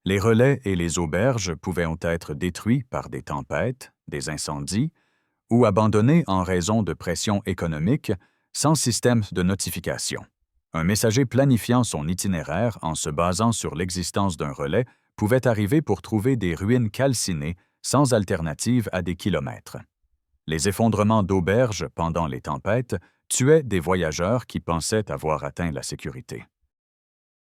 Les relais et les auberges pouvaient être détruits par des tempêtes, des incendies, ou abandonnés en raison de pression économique sans système de notification. Un messager planifiant son itinéraire en se basant sur l'existence d'un relais pouvait arriver pour trouver des ruines calcinées sans alternative à des kilomètres. Les effondrements d'auberges pendant les tempêtes tuaient des voyageurs qui pensaient avoir atteint la sécurité.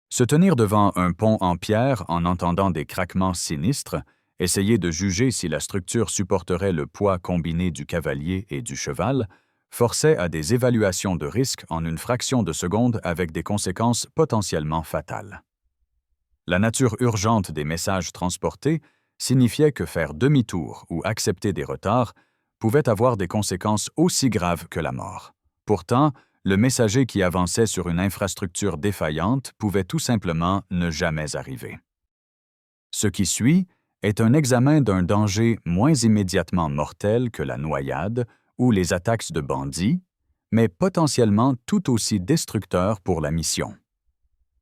Se tenir devant un pont en pierre en entendant des craquements sinistres, essayer de juger si la structure supporterait le poids combiné du cavalier et du cheval, forçait à des évaluations de risque en une fraction de seconde avec des conséquences potentiellement fatales. La nature urgente des messages transportés signifiait que faire demi-tour ou accepter des retards pouvait avoir des conséquences aussi graves que la mort. Pourtant, le messager qui avançait sur une infrastructure défaillante pouvait tout simplement ne jamais arriver. Ce qui suit est un examen d'un danger moins immédiatement mortel que la noyade ou les attaques de bandits, mais potentiellement tout aussi destructeur pour la mission.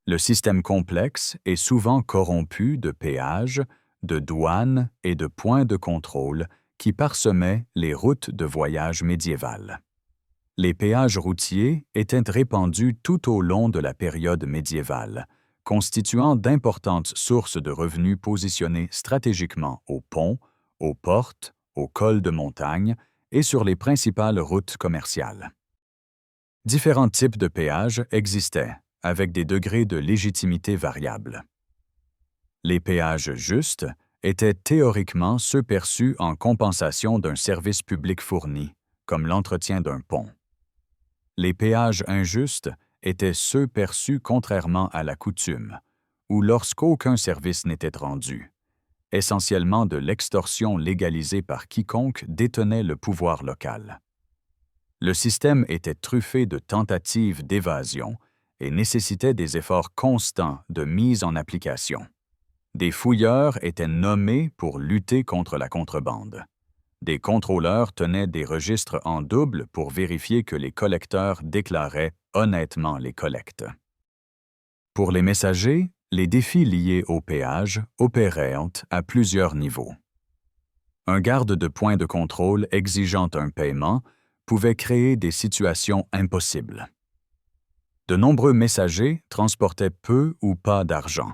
Le système complexe est souvent corrompu de péages, de douanes et de points de contrôle qui parsemaient les routes de voyage médiévales. Les péages routiers étaient répandus tout au long de la période médiévale, constituant d'importantes sources de revenus positionnés stratégiquement aux ponts, aux portes, aux cols de montagne et sur les principales routes commerciales. Différents types de péages existaient, avec des degrés de légitimité variables. Les péages justes étaient théoriquement ceux perçus en compensation d'un service public fourni, comme l'entretien d'un pont. Les péages injustes étaient ceux perçus contrairement à la coutume, ou lorsqu'aucun service n'était rendu, essentiellement de l'extorsion légalisée par quiconque détenait le pouvoir local. Le système était truffé de tentatives d'évasion et nécessitait des efforts constants de mise en application. Des fouilleurs étaient nommés pour lutter contre la contrebande. Des contrôleurs tenaient des registres en double pour vérifier que les collecteurs déclaraient honnêtement les collectes. Pour les messagers, les défis liés au péage opéraient à plusieurs niveaux. Un garde de point de contrôle exigeant un paiement pouvait créer des situations impossibles. De nombreux messagers transportaient peu ou pas d'argent,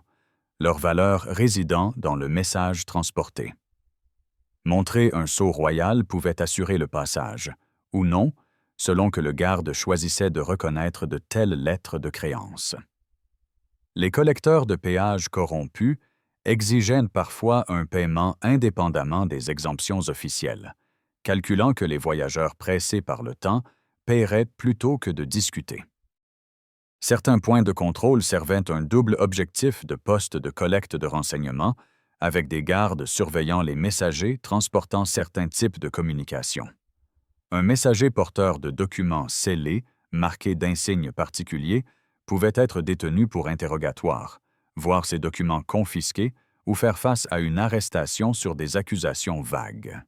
leur valeur résidant dans le message transporté. Montrer un sceau royal pouvait assurer le passage, ou non, selon que le garde choisissait de reconnaître de telles lettres de créance. Les collecteurs de péages corrompus exigeaient parfois un paiement indépendamment des exemptions officielles, calculant que les voyageurs pressés par le temps paieraient plutôt que de discuter. Certains points de contrôle servaient un double objectif de poste de collecte de renseignements, avec des gardes surveillant les messagers transportant certains types de communication. Un messager porteur de documents scellés, marqués d'insignes particuliers, pouvait être détenu pour interrogatoire, voir ses documents confisqués ou faire face à une arrestation sur des accusations vagues.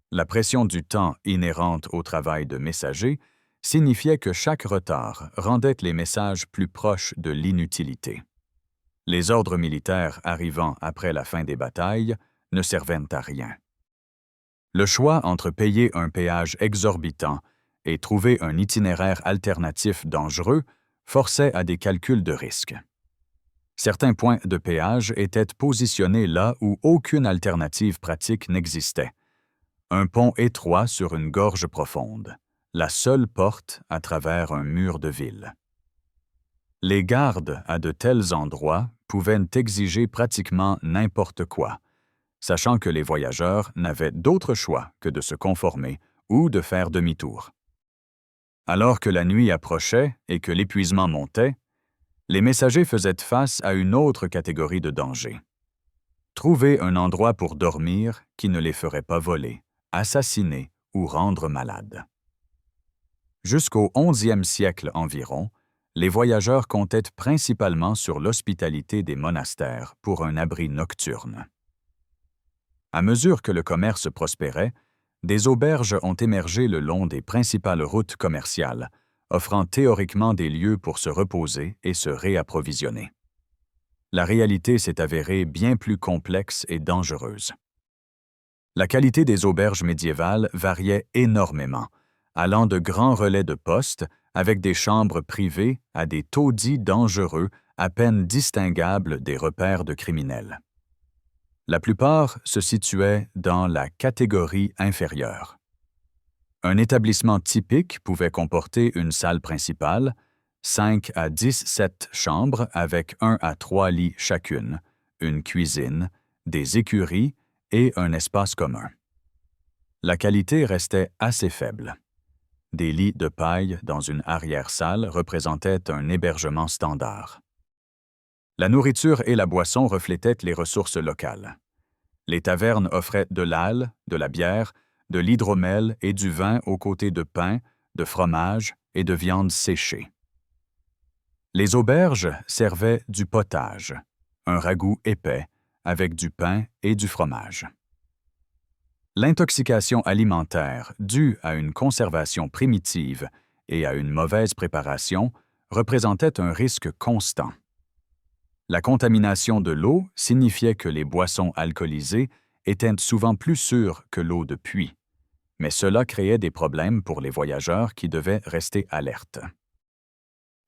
La pression du temps inhérente au travail de messager signifiait que chaque retard rendait les messages plus proches de l'inutilité. Les ordres militaires arrivant après la fin des batailles ne servaient à rien. Le choix entre payer un péage exorbitant et trouver un itinéraire alternatif dangereux forçait à des calculs de risque. Certains points de péage étaient positionnés là où aucune alternative pratique n'existait. Un pont étroit sur une gorge profonde, la seule porte à travers un mur de ville. Les gardes à de tels endroits pouvaient exiger pratiquement n'importe quoi, sachant que les voyageurs n'avaient d'autre choix que de se conformer ou de faire demi-tour. Alors que la nuit approchait et que l'épuisement montait, les messagers faisaient face à une autre catégorie de danger. Trouver un endroit pour dormir qui ne les ferait pas voler, assassiner ou rendre malades. Jusqu'au 11e siècle environ, les voyageurs comptaient principalement sur l'hospitalité des monastères pour un abri nocturne. À mesure que le commerce prospérait, des auberges ont émergé le long des principales routes commerciales, offrant théoriquement des lieux pour se reposer et se réapprovisionner. La réalité s'est avérée bien plus complexe et dangereuse. La qualité des auberges médiévales variait énormément, allant de grands relais de poste avec des chambres privées à des taudis dangereux à peine distinguables des repères de criminels. La plupart se situaient dans la catégorie inférieure. Un établissement typique pouvait comporter une salle principale, 5 à 17 chambres avec 1 à 3 lits chacune, une cuisine, des écuries et un espace commun. La qualité restait assez faible. Des lits de paille dans une arrière-salle représentaient un hébergement standard. La nourriture et la boisson reflétaient les ressources locales. Les tavernes offraient de l'âle, de la bière, de l'hydromel et du vin aux côtés de pain, de fromage et de viande séchée. Les auberges servaient du potage, un ragoût épais, avec du pain et du fromage. L'intoxication alimentaire due à une conservation primitive et à une mauvaise préparation représentait un risque constant. La contamination de l'eau signifiait que les boissons alcoolisées étaient souvent plus sûres que l'eau de puits, mais cela créait des problèmes pour les voyageurs qui devaient rester alertes.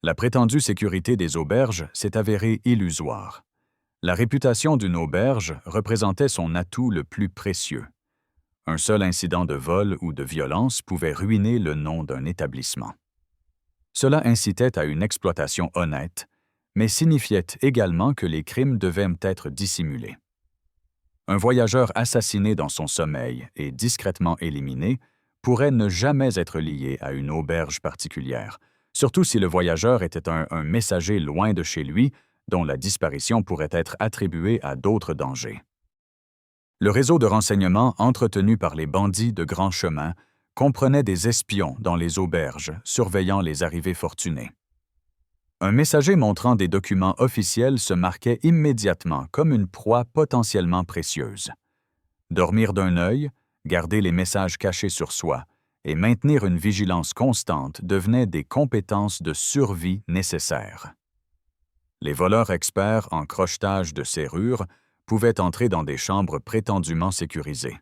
La prétendue sécurité des auberges s'est avérée illusoire. La réputation d'une auberge représentait son atout le plus précieux. Un seul incident de vol ou de violence pouvait ruiner le nom d'un établissement. Cela incitait à une exploitation honnête, mais signifiait également que les crimes devaient être dissimulés. Un voyageur assassiné dans son sommeil et discrètement éliminé pourrait ne jamais être lié à une auberge particulière, surtout si le voyageur était un messager loin de chez lui, dont la disparition pourrait être attribuée à d'autres dangers. Le réseau de renseignement entretenu par les bandits de grand chemin comprenait des espions dans les auberges surveillant les arrivées fortunées. Un messager montrant des documents officiels se marquait immédiatement comme une proie potentiellement précieuse. Dormir d'un œil, garder les messages cachés sur soi et maintenir une vigilance constante devenaient des compétences de survie nécessaires. Les voleurs experts en crochetage de serrures pouvaient entrer dans des chambres prétendument sécurisées.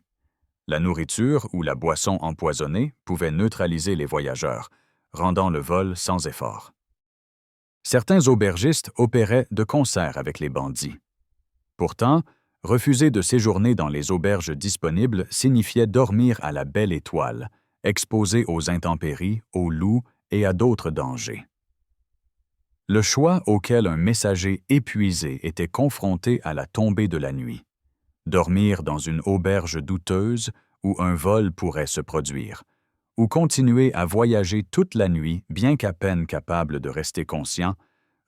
La nourriture ou la boisson empoisonnée pouvait neutraliser les voyageurs, rendant le vol sans effort. Certains aubergistes opéraient de concert avec les bandits. Pourtant, refuser de séjourner dans les auberges disponibles signifiait dormir à la belle étoile, exposé aux intempéries, aux loups et à d'autres dangers. Le choix auquel un messager épuisé était confronté à la tombée de la nuit. Dormir dans une auberge douteuse où un vol pourrait se produire, ou continuer à voyager toute la nuit bien qu'à peine capable de rester conscient,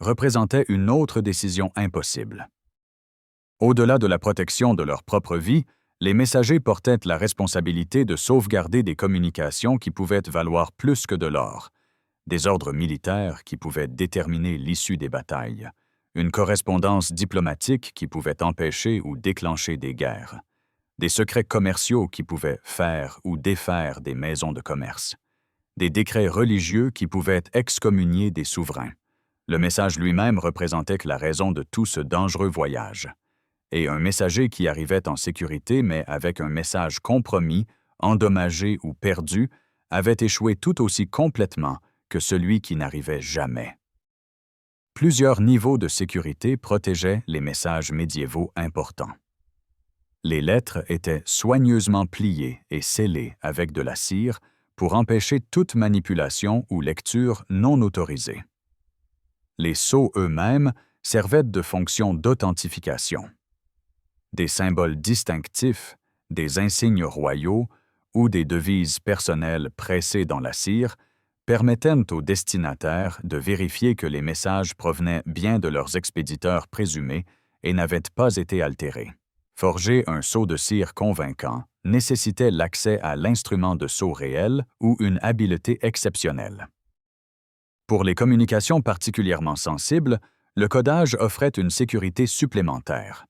représentait une autre décision impossible. Au-delà de la protection de leur propre vie, les messagers portaient la responsabilité de sauvegarder des communications qui pouvaient valoir plus que de l'or, des ordres militaires qui pouvaient déterminer l'issue des batailles, une correspondance diplomatique qui pouvait empêcher ou déclencher des guerres, des secrets commerciaux qui pouvaient faire ou défaire des maisons de commerce, des décrets religieux qui pouvaient excommunier des souverains. Le message lui-même représentait la raison de tout ce dangereux voyage. Et un messager qui arrivait en sécurité mais avec un message compromis, endommagé ou perdu, avait échoué tout aussi complètement que celui qui n'arrivait jamais. Plusieurs niveaux de sécurité protégeaient les messages médiévaux importants. Les lettres étaient soigneusement pliées et scellées avec de la cire pour empêcher toute manipulation ou lecture non autorisée. Les sceaux eux-mêmes servaient de fonction d'authentification. Des symboles distinctifs, des insignes royaux ou des devises personnelles pressées dans la cire permettaient aux destinataires de vérifier que les messages provenaient bien de leurs expéditeurs présumés et n'avaient pas été altérés. Forger un sceau de cire convaincant nécessitait l'accès à l'instrument de sceau réel ou une habileté exceptionnelle. Pour les communications particulièrement sensibles, le codage offrait une sécurité supplémentaire.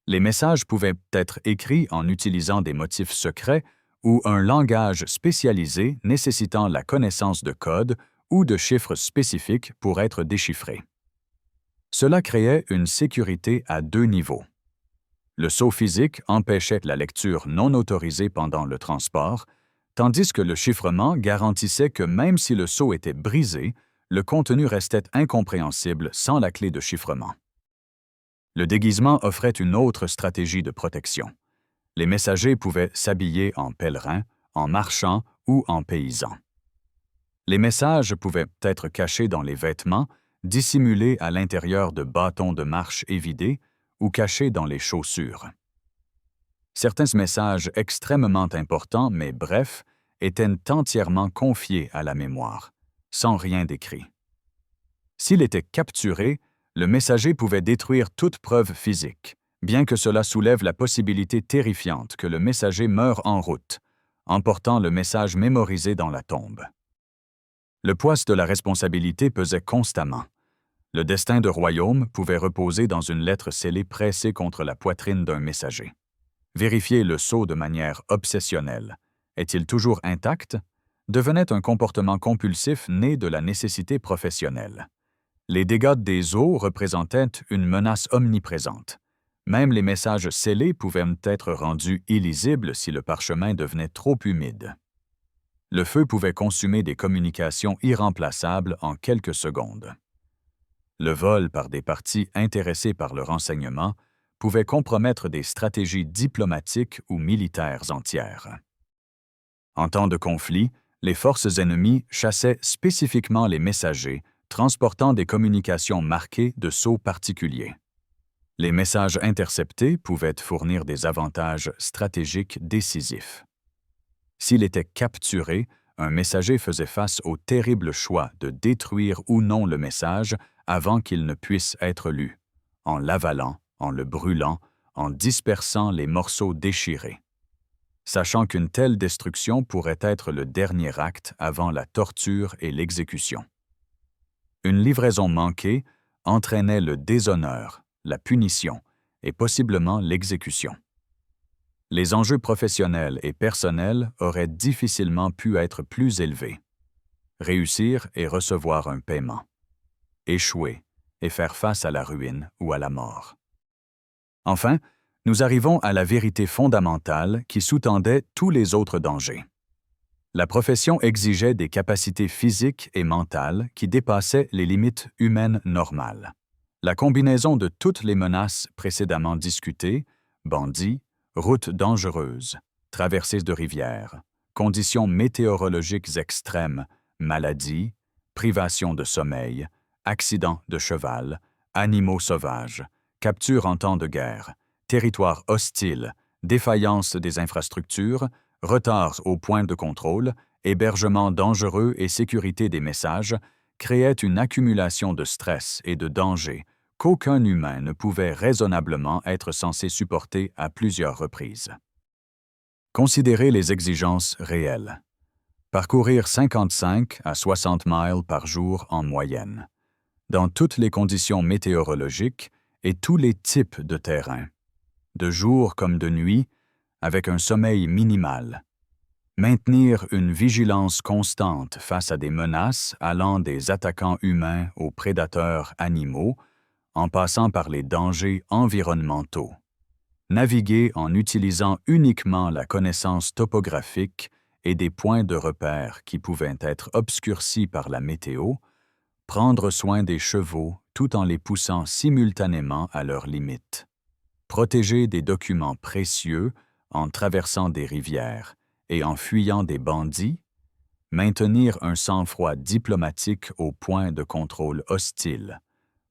Les messages pouvaient être écrits en utilisant des motifs secrets ou un langage spécialisé nécessitant la connaissance de codes ou de chiffres spécifiques pour être déchiffrés. Cela créait une sécurité à deux niveaux. Le sceau physique empêchait la lecture non autorisée pendant le transport, tandis que le chiffrement garantissait que même si le sceau était brisé, le contenu restait incompréhensible sans la clé de chiffrement. Le déguisement offrait une autre stratégie de protection. Les messagers pouvaient s'habiller en pèlerins, en marchands ou en paysans. Les messages pouvaient être cachés dans les vêtements, dissimulés à l'intérieur de bâtons de marche évidés ou cachés dans les chaussures. Certains messages extrêmement importants mais brefs étaient entièrement confiés à la mémoire, sans rien d'écrit. S'il était capturé, le messager pouvait détruire toute preuve physique, bien que cela soulève la possibilité terrifiante que le messager meure en route, emportant le message mémorisé dans la tombe. Le poids de la responsabilité pesait constamment. Le destin de royaume pouvait reposer dans une lettre scellée pressée contre la poitrine d'un messager. Vérifier le sceau de manière obsessionnelle, est-il toujours intact, devenait un comportement compulsif né de la nécessité professionnelle. Les dégâts des eaux représentaient une menace omniprésente. Même les messages scellés pouvaient être rendus illisibles si le parchemin devenait trop humide. Le feu pouvait consumer des communications irremplaçables en quelques secondes. Le vol par des parties intéressées par le renseignement pouvait compromettre des stratégies diplomatiques ou militaires entières. En temps de conflit, les forces ennemies chassaient spécifiquement les messagers transportant des communications marquées de sceaux particuliers. Les messages interceptés pouvaient fournir des avantages stratégiques décisifs. S'il était capturé, un messager faisait face au terrible choix de détruire ou non le message avant qu'il ne puisse être lu, en l'avalant, en le brûlant, en dispersant les morceaux déchirés, sachant qu'une telle destruction pourrait être le dernier acte avant la torture et l'exécution. Une livraison manquée entraînait le déshonneur, la punition et possiblement l'exécution. Les enjeux professionnels et personnels auraient difficilement pu être plus élevés. Réussir et recevoir un paiement. Échouer et faire face à la ruine ou à la mort. Enfin, nous arrivons à la vérité fondamentale qui sous-tendait tous les autres dangers. La profession exigeait des capacités physiques et mentales qui dépassaient les limites humaines normales. La combinaison de toutes les menaces précédemment discutées, bandits, routes dangereuses, traversées de rivières, conditions météorologiques extrêmes, maladies, privations de sommeil, accidents de cheval, animaux sauvages, captures en temps de guerre, territoires hostiles, défaillance des infrastructures, retards au point de contrôle, hébergement dangereux et sécurité des messages créaient une accumulation de stress et de danger qu'aucun humain ne pouvait raisonnablement être censé supporter à plusieurs reprises. Considérez les exigences réelles. Parcourir 55 à 60 miles par jour en moyenne, dans toutes les conditions météorologiques et tous les types de terrain, de jour comme de nuit, avec un sommeil minimal. Maintenir une vigilance constante face à des menaces allant des attaquants humains aux prédateurs animaux, en passant par les dangers environnementaux. Naviguer en utilisant uniquement la connaissance topographique et des points de repère qui pouvaient être obscurcis par la météo, prendre soin des chevaux tout en les poussant simultanément à leurs limites. Protéger des documents précieux en traversant des rivières et en fuyant des bandits, maintenir un sang-froid diplomatique au point de contrôle hostile,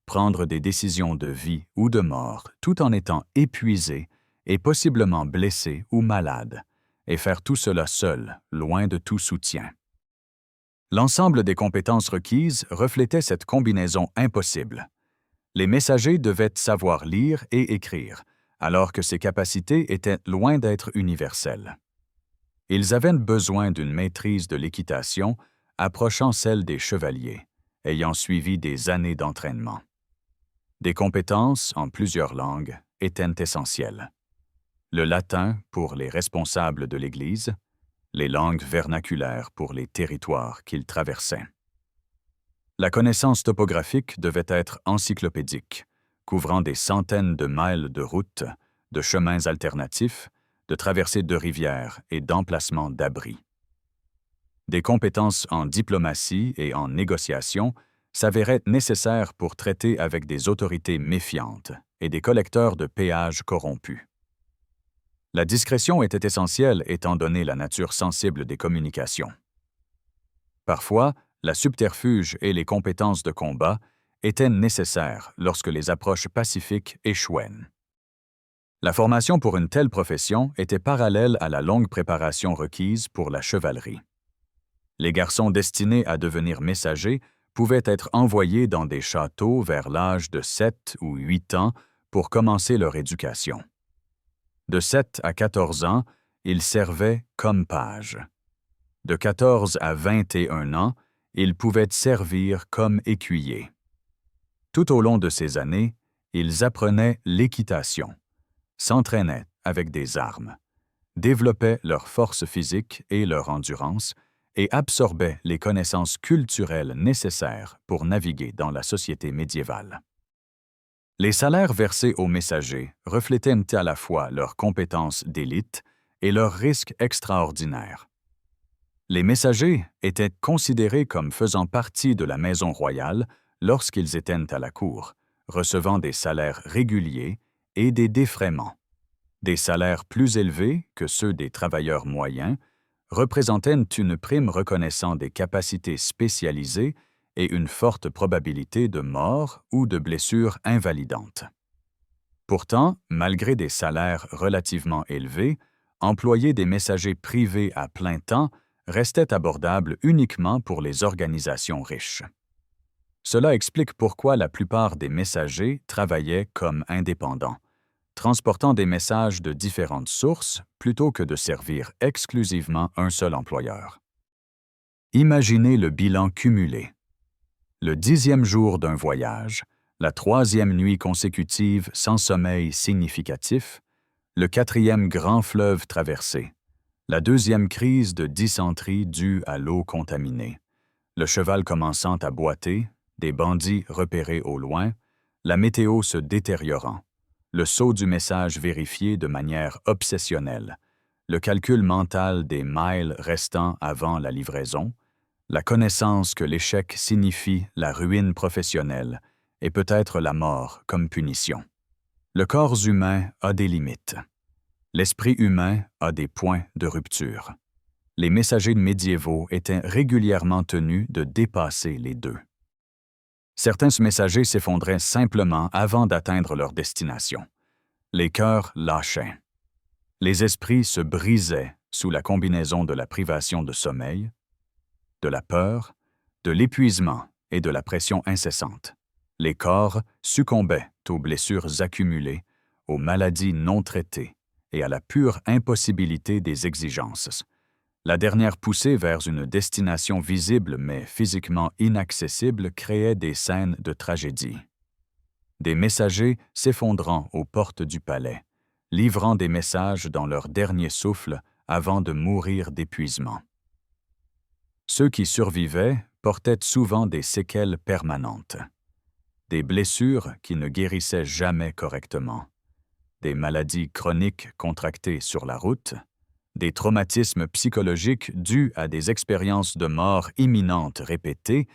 prendre des décisions de vie ou de mort tout en étant épuisé et possiblement blessé ou malade, et faire tout cela seul, loin de tout soutien. L'ensemble des compétences requises reflétait cette combinaison impossible. Les messagers devaient savoir lire et écrire, alors que ces capacités étaient loin d'être universelles. Ils avaient besoin d'une maîtrise de l'équitation approchant celle des chevaliers, ayant suivi des années d'entraînement. Des compétences en plusieurs langues étaient essentielles. Le latin pour les responsables de l'Église, les langues vernaculaires pour les territoires qu'ils traversaient. La connaissance topographique devait être encyclopédique, couvrant des centaines de miles de routes, de chemins alternatifs, de traversées de rivières et d'emplacements d'abris. Des compétences en diplomatie et en négociation s'avéraient nécessaires pour traiter avec des autorités méfiantes et des collecteurs de péages corrompus. La discrétion était essentielle étant donné la nature sensible des communications. Parfois, la subterfuge et les compétences de combat étaient nécessaires lorsque les approches pacifiques échouaient. La formation pour une telle profession était parallèle à la longue préparation requise pour la chevalerie. Les garçons destinés à devenir messagers pouvaient être envoyés dans des châteaux vers l'âge de 7 ou 8 ans pour commencer leur éducation. De 7 à 14 ans, ils servaient comme pages. De 14 à 21 ans, ils pouvaient servir comme écuyers. Tout au long de ces années, ils apprenaient l'équitation, s'entraînaient avec des armes, développaient leur force physique et leur endurance et absorbaient les connaissances culturelles nécessaires pour naviguer dans la société médiévale. Les salaires versés aux messagers reflétaient à la fois leurs compétences d'élite et leurs risques extraordinaires. Les messagers étaient considérés comme faisant partie de la maison royale lorsqu'ils étaient à la cour, recevant des salaires réguliers et des défraiements. Des salaires plus élevés que ceux des travailleurs moyens représentaient une prime reconnaissant des capacités spécialisées et une forte probabilité de mort ou de blessures invalidantes. Pourtant, malgré des salaires relativement élevés, employer des messagers privés à plein temps restait abordable uniquement pour les organisations riches. Cela explique pourquoi la plupart des messagers travaillaient comme indépendants, transportant des messages de différentes sources plutôt que de servir exclusivement un seul employeur. Imaginez le bilan cumulé. Le 10e jour d'un voyage, la 3e nuit consécutive sans sommeil significatif, le 4e grand fleuve traversé, la 2e crise de dysenterie due à l'eau contaminée, le cheval commençant à boiter, des bandits repérés au loin, la météo se détériorant, le sceau du message vérifié de manière obsessionnelle, le calcul mental des miles restants avant la livraison, la connaissance que l'échec signifie la ruine professionnelle et peut-être la mort comme punition. Le corps humain a des limites. L'esprit humain a des points de rupture. Les messagers médiévaux étaient régulièrement tenus de dépasser les deux. Certains messagers s'effondraient simplement avant d'atteindre leur destination. Les cœurs lâchaient. Les esprits se brisaient sous la combinaison de la privation de sommeil, de la peur, de l'épuisement et de la pression incessante. Les corps succombaient aux blessures accumulées, aux maladies non traitées et à la pure impossibilité des exigences. La dernière poussée vers une destination visible mais physiquement inaccessible créait des scènes de tragédie. Des messagers s'effondrant aux portes du palais, livrant des messages dans leur dernier souffle avant de mourir d'épuisement. Ceux qui survivaient portaient souvent des séquelles permanentes, des blessures qui ne guérissaient jamais correctement, des maladies chroniques contractées sur la route, des traumatismes psychologiques dus à des expériences de mort imminente répétées.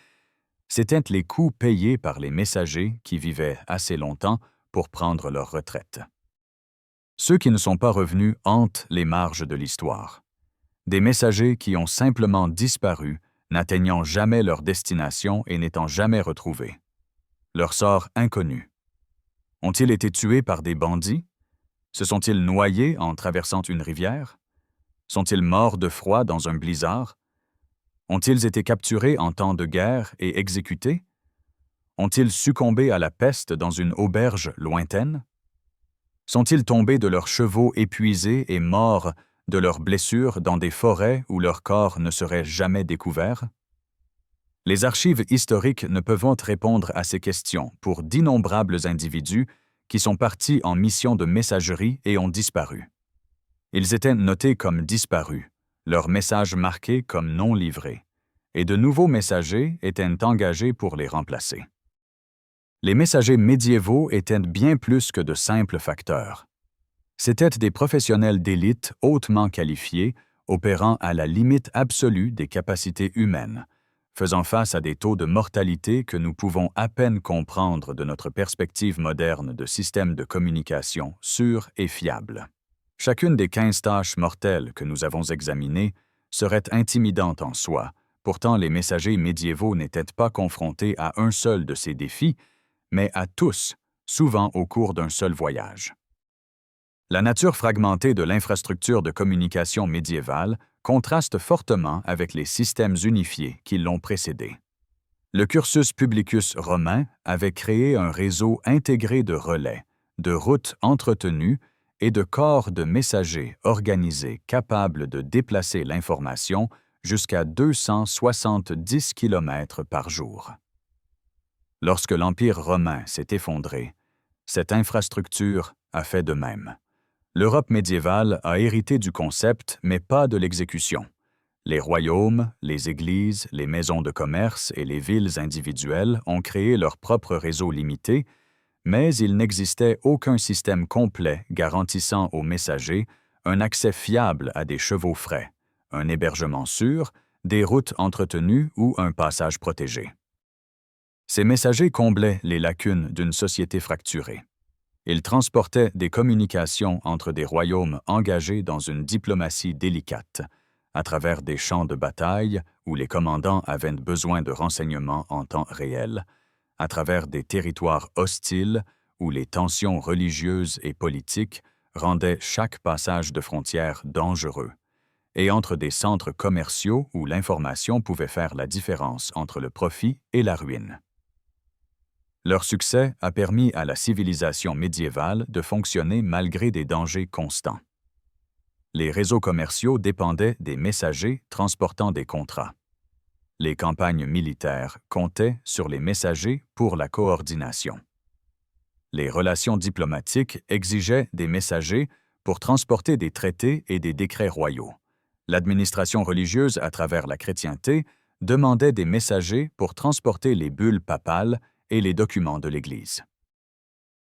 C'étaient les coûts payés par les messagers qui vivaient assez longtemps pour prendre leur retraite. Ceux qui ne sont pas revenus hantent les marges de l'histoire. Des messagers qui ont simplement disparu, n'atteignant jamais leur destination et n'étant jamais retrouvés. Leur sort inconnu. Ont-ils été tués par des bandits? Se sont-ils noyés en traversant une rivière? Sont-ils morts de froid dans un blizzard? Ont-ils été capturés en temps de guerre et exécutés? Ont-ils succombé à la peste dans une auberge lointaine? Sont-ils tombés de leurs chevaux épuisés et morts de leurs blessures dans des forêts où leur corps ne serait jamais découvert? Les archives historiques ne peuvent répondre à ces questions pour d'innombrables individus qui sont partis en mission de messagerie et ont disparu. Ils étaient notés comme disparus, leurs messages marqués comme non livrés, et de nouveaux messagers étaient engagés pour les remplacer. Les messagers médiévaux étaient bien plus que de simples facteurs. C'étaient des professionnels d'élite hautement qualifiés, opérant à la limite absolue des capacités humaines, faisant face à des taux de mortalité que nous pouvons à peine comprendre de notre perspective moderne de systèmes de communication sûrs et fiables. Chacune des 15 tâches mortelles que nous avons examinées serait intimidante en soi. Pourtant, les messagers médiévaux n'étaient pas confrontés à un seul de ces défis, mais à tous, souvent au cours d'un seul voyage. La nature fragmentée de l'infrastructure de communication médiévale contraste fortement avec les systèmes unifiés qui l'ont précédé. Le cursus publicus romain avait créé un réseau intégré de relais, de routes entretenues et de corps de messagers organisés capables de déplacer l'information jusqu'à 270 km par jour. Lorsque l'Empire romain s'est effondré, cette infrastructure a fait de même. L'Europe médiévale a hérité du concept, mais pas de l'exécution. Les royaumes, les églises, les maisons de commerce et les villes individuelles ont créé leur propre réseau limité, mais il n'existait aucun système complet garantissant aux messagers un accès fiable à des chevaux frais, un hébergement sûr, des routes entretenues ou un passage protégé. Ces messagers comblaient les lacunes d'une société fracturée. Ils transportaient des communications entre des royaumes engagés dans une diplomatie délicate, à travers des champs de bataille où les commandants avaient besoin de renseignements en temps réel, à travers des territoires hostiles où les tensions religieuses et politiques rendaient chaque passage de frontière dangereux, et entre des centres commerciaux où l'information pouvait faire la différence entre le profit et la ruine. Leur succès a permis à la civilisation médiévale de fonctionner malgré des dangers constants. Les réseaux commerciaux dépendaient des messagers transportant des contrats. Les campagnes militaires comptaient sur les messagers pour la coordination. Les relations diplomatiques exigeaient des messagers pour transporter des traités et des décrets royaux. L'administration religieuse à travers la chrétienté demandait des messagers pour transporter les bulles papales et les documents de l'Église.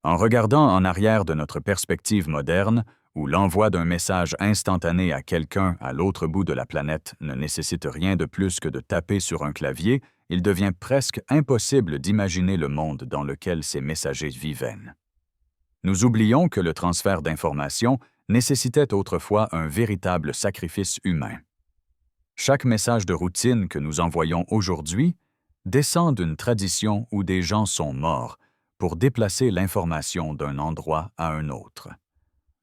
En regardant en arrière de notre perspective moderne, où l'envoi d'un message instantané à quelqu'un à l'autre bout de la planète ne nécessite rien de plus que de taper sur un clavier, il devient presque impossible d'imaginer le monde dans lequel ces messagers vivaient. Nous oublions que le transfert d'informations nécessitait autrefois un véritable sacrifice humain. Chaque message de routine que nous envoyons aujourd'hui descend d'une tradition où des gens sont morts pour déplacer l'information d'un endroit à un autre.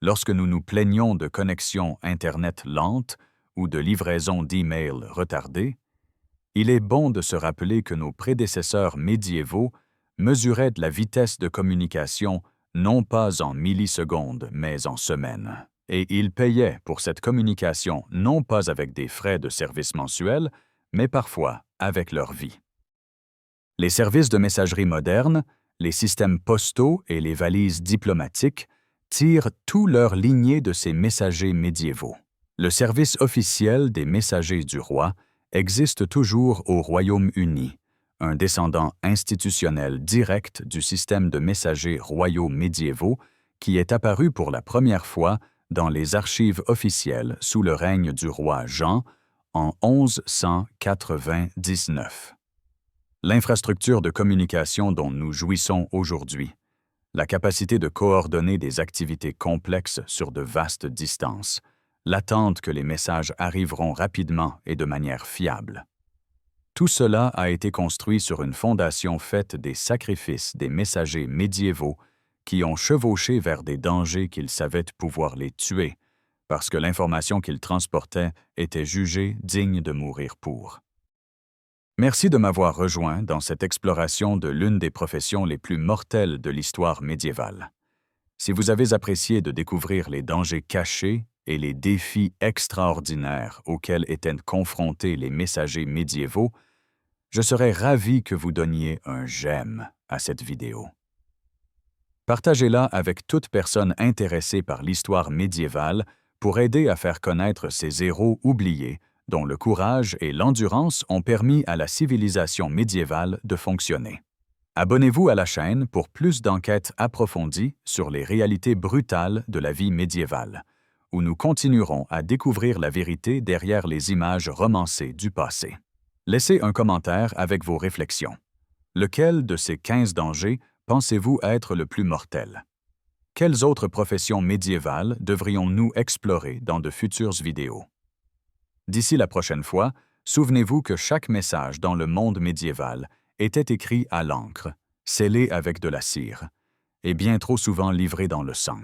Lorsque nous nous plaignons de connexions Internet lentes ou de livraisons d'emails retardées, il est bon de se rappeler que nos prédécesseurs médiévaux mesuraient la vitesse de communication non pas en millisecondes, mais en semaines. Et ils payaient pour cette communication non pas avec des frais de service mensuels, mais parfois avec leur vie. Les services de messagerie modernes, les systèmes postaux et les valises diplomatiques tirent tout leur lignée de ces messagers médiévaux. Le service officiel des messagers du roi existe toujours au Royaume-Uni, un descendant institutionnel direct du système de messagers royaux médiévaux qui est apparu pour la première fois dans les archives officielles sous le règne du roi Jean en 1199. L'infrastructure de communication dont nous jouissons aujourd'hui, la capacité de coordonner des activités complexes sur de vastes distances, l'attente que les messages arriveront rapidement et de manière fiable. Tout cela a été construit sur une fondation faite des sacrifices des messagers médiévaux qui ont chevauché vers des dangers qu'ils savaient pouvoir les tuer, parce que l'information qu'ils transportaient était jugée digne de mourir pour. Merci de m'avoir rejoint dans cette exploration de l'une des professions les plus mortelles de l'histoire médiévale. Si vous avez apprécié de découvrir les dangers cachés et les défis extraordinaires auxquels étaient confrontés les messagers médiévaux, je serais ravi que vous donniez un j'aime à cette vidéo. Partagez-la avec toute personne intéressée par l'histoire médiévale pour aider à faire connaître ces héros oubliés dont le courage et l'endurance ont permis à la civilisation médiévale de fonctionner. Abonnez-vous à la chaîne pour plus d'enquêtes approfondies sur les réalités brutales de la vie médiévale, où nous continuerons à découvrir la vérité derrière les images romancées du passé. Laissez un commentaire avec vos réflexions. Lequel de ces 15 dangers pensez-vous être le plus mortel? Quelles autres professions médiévales devrions-nous explorer dans de futures vidéos? D'ici la prochaine fois, souvenez-vous que chaque message dans le monde médiéval était écrit à l'encre, scellé avec de la cire, et bien trop souvent livré dans le sang.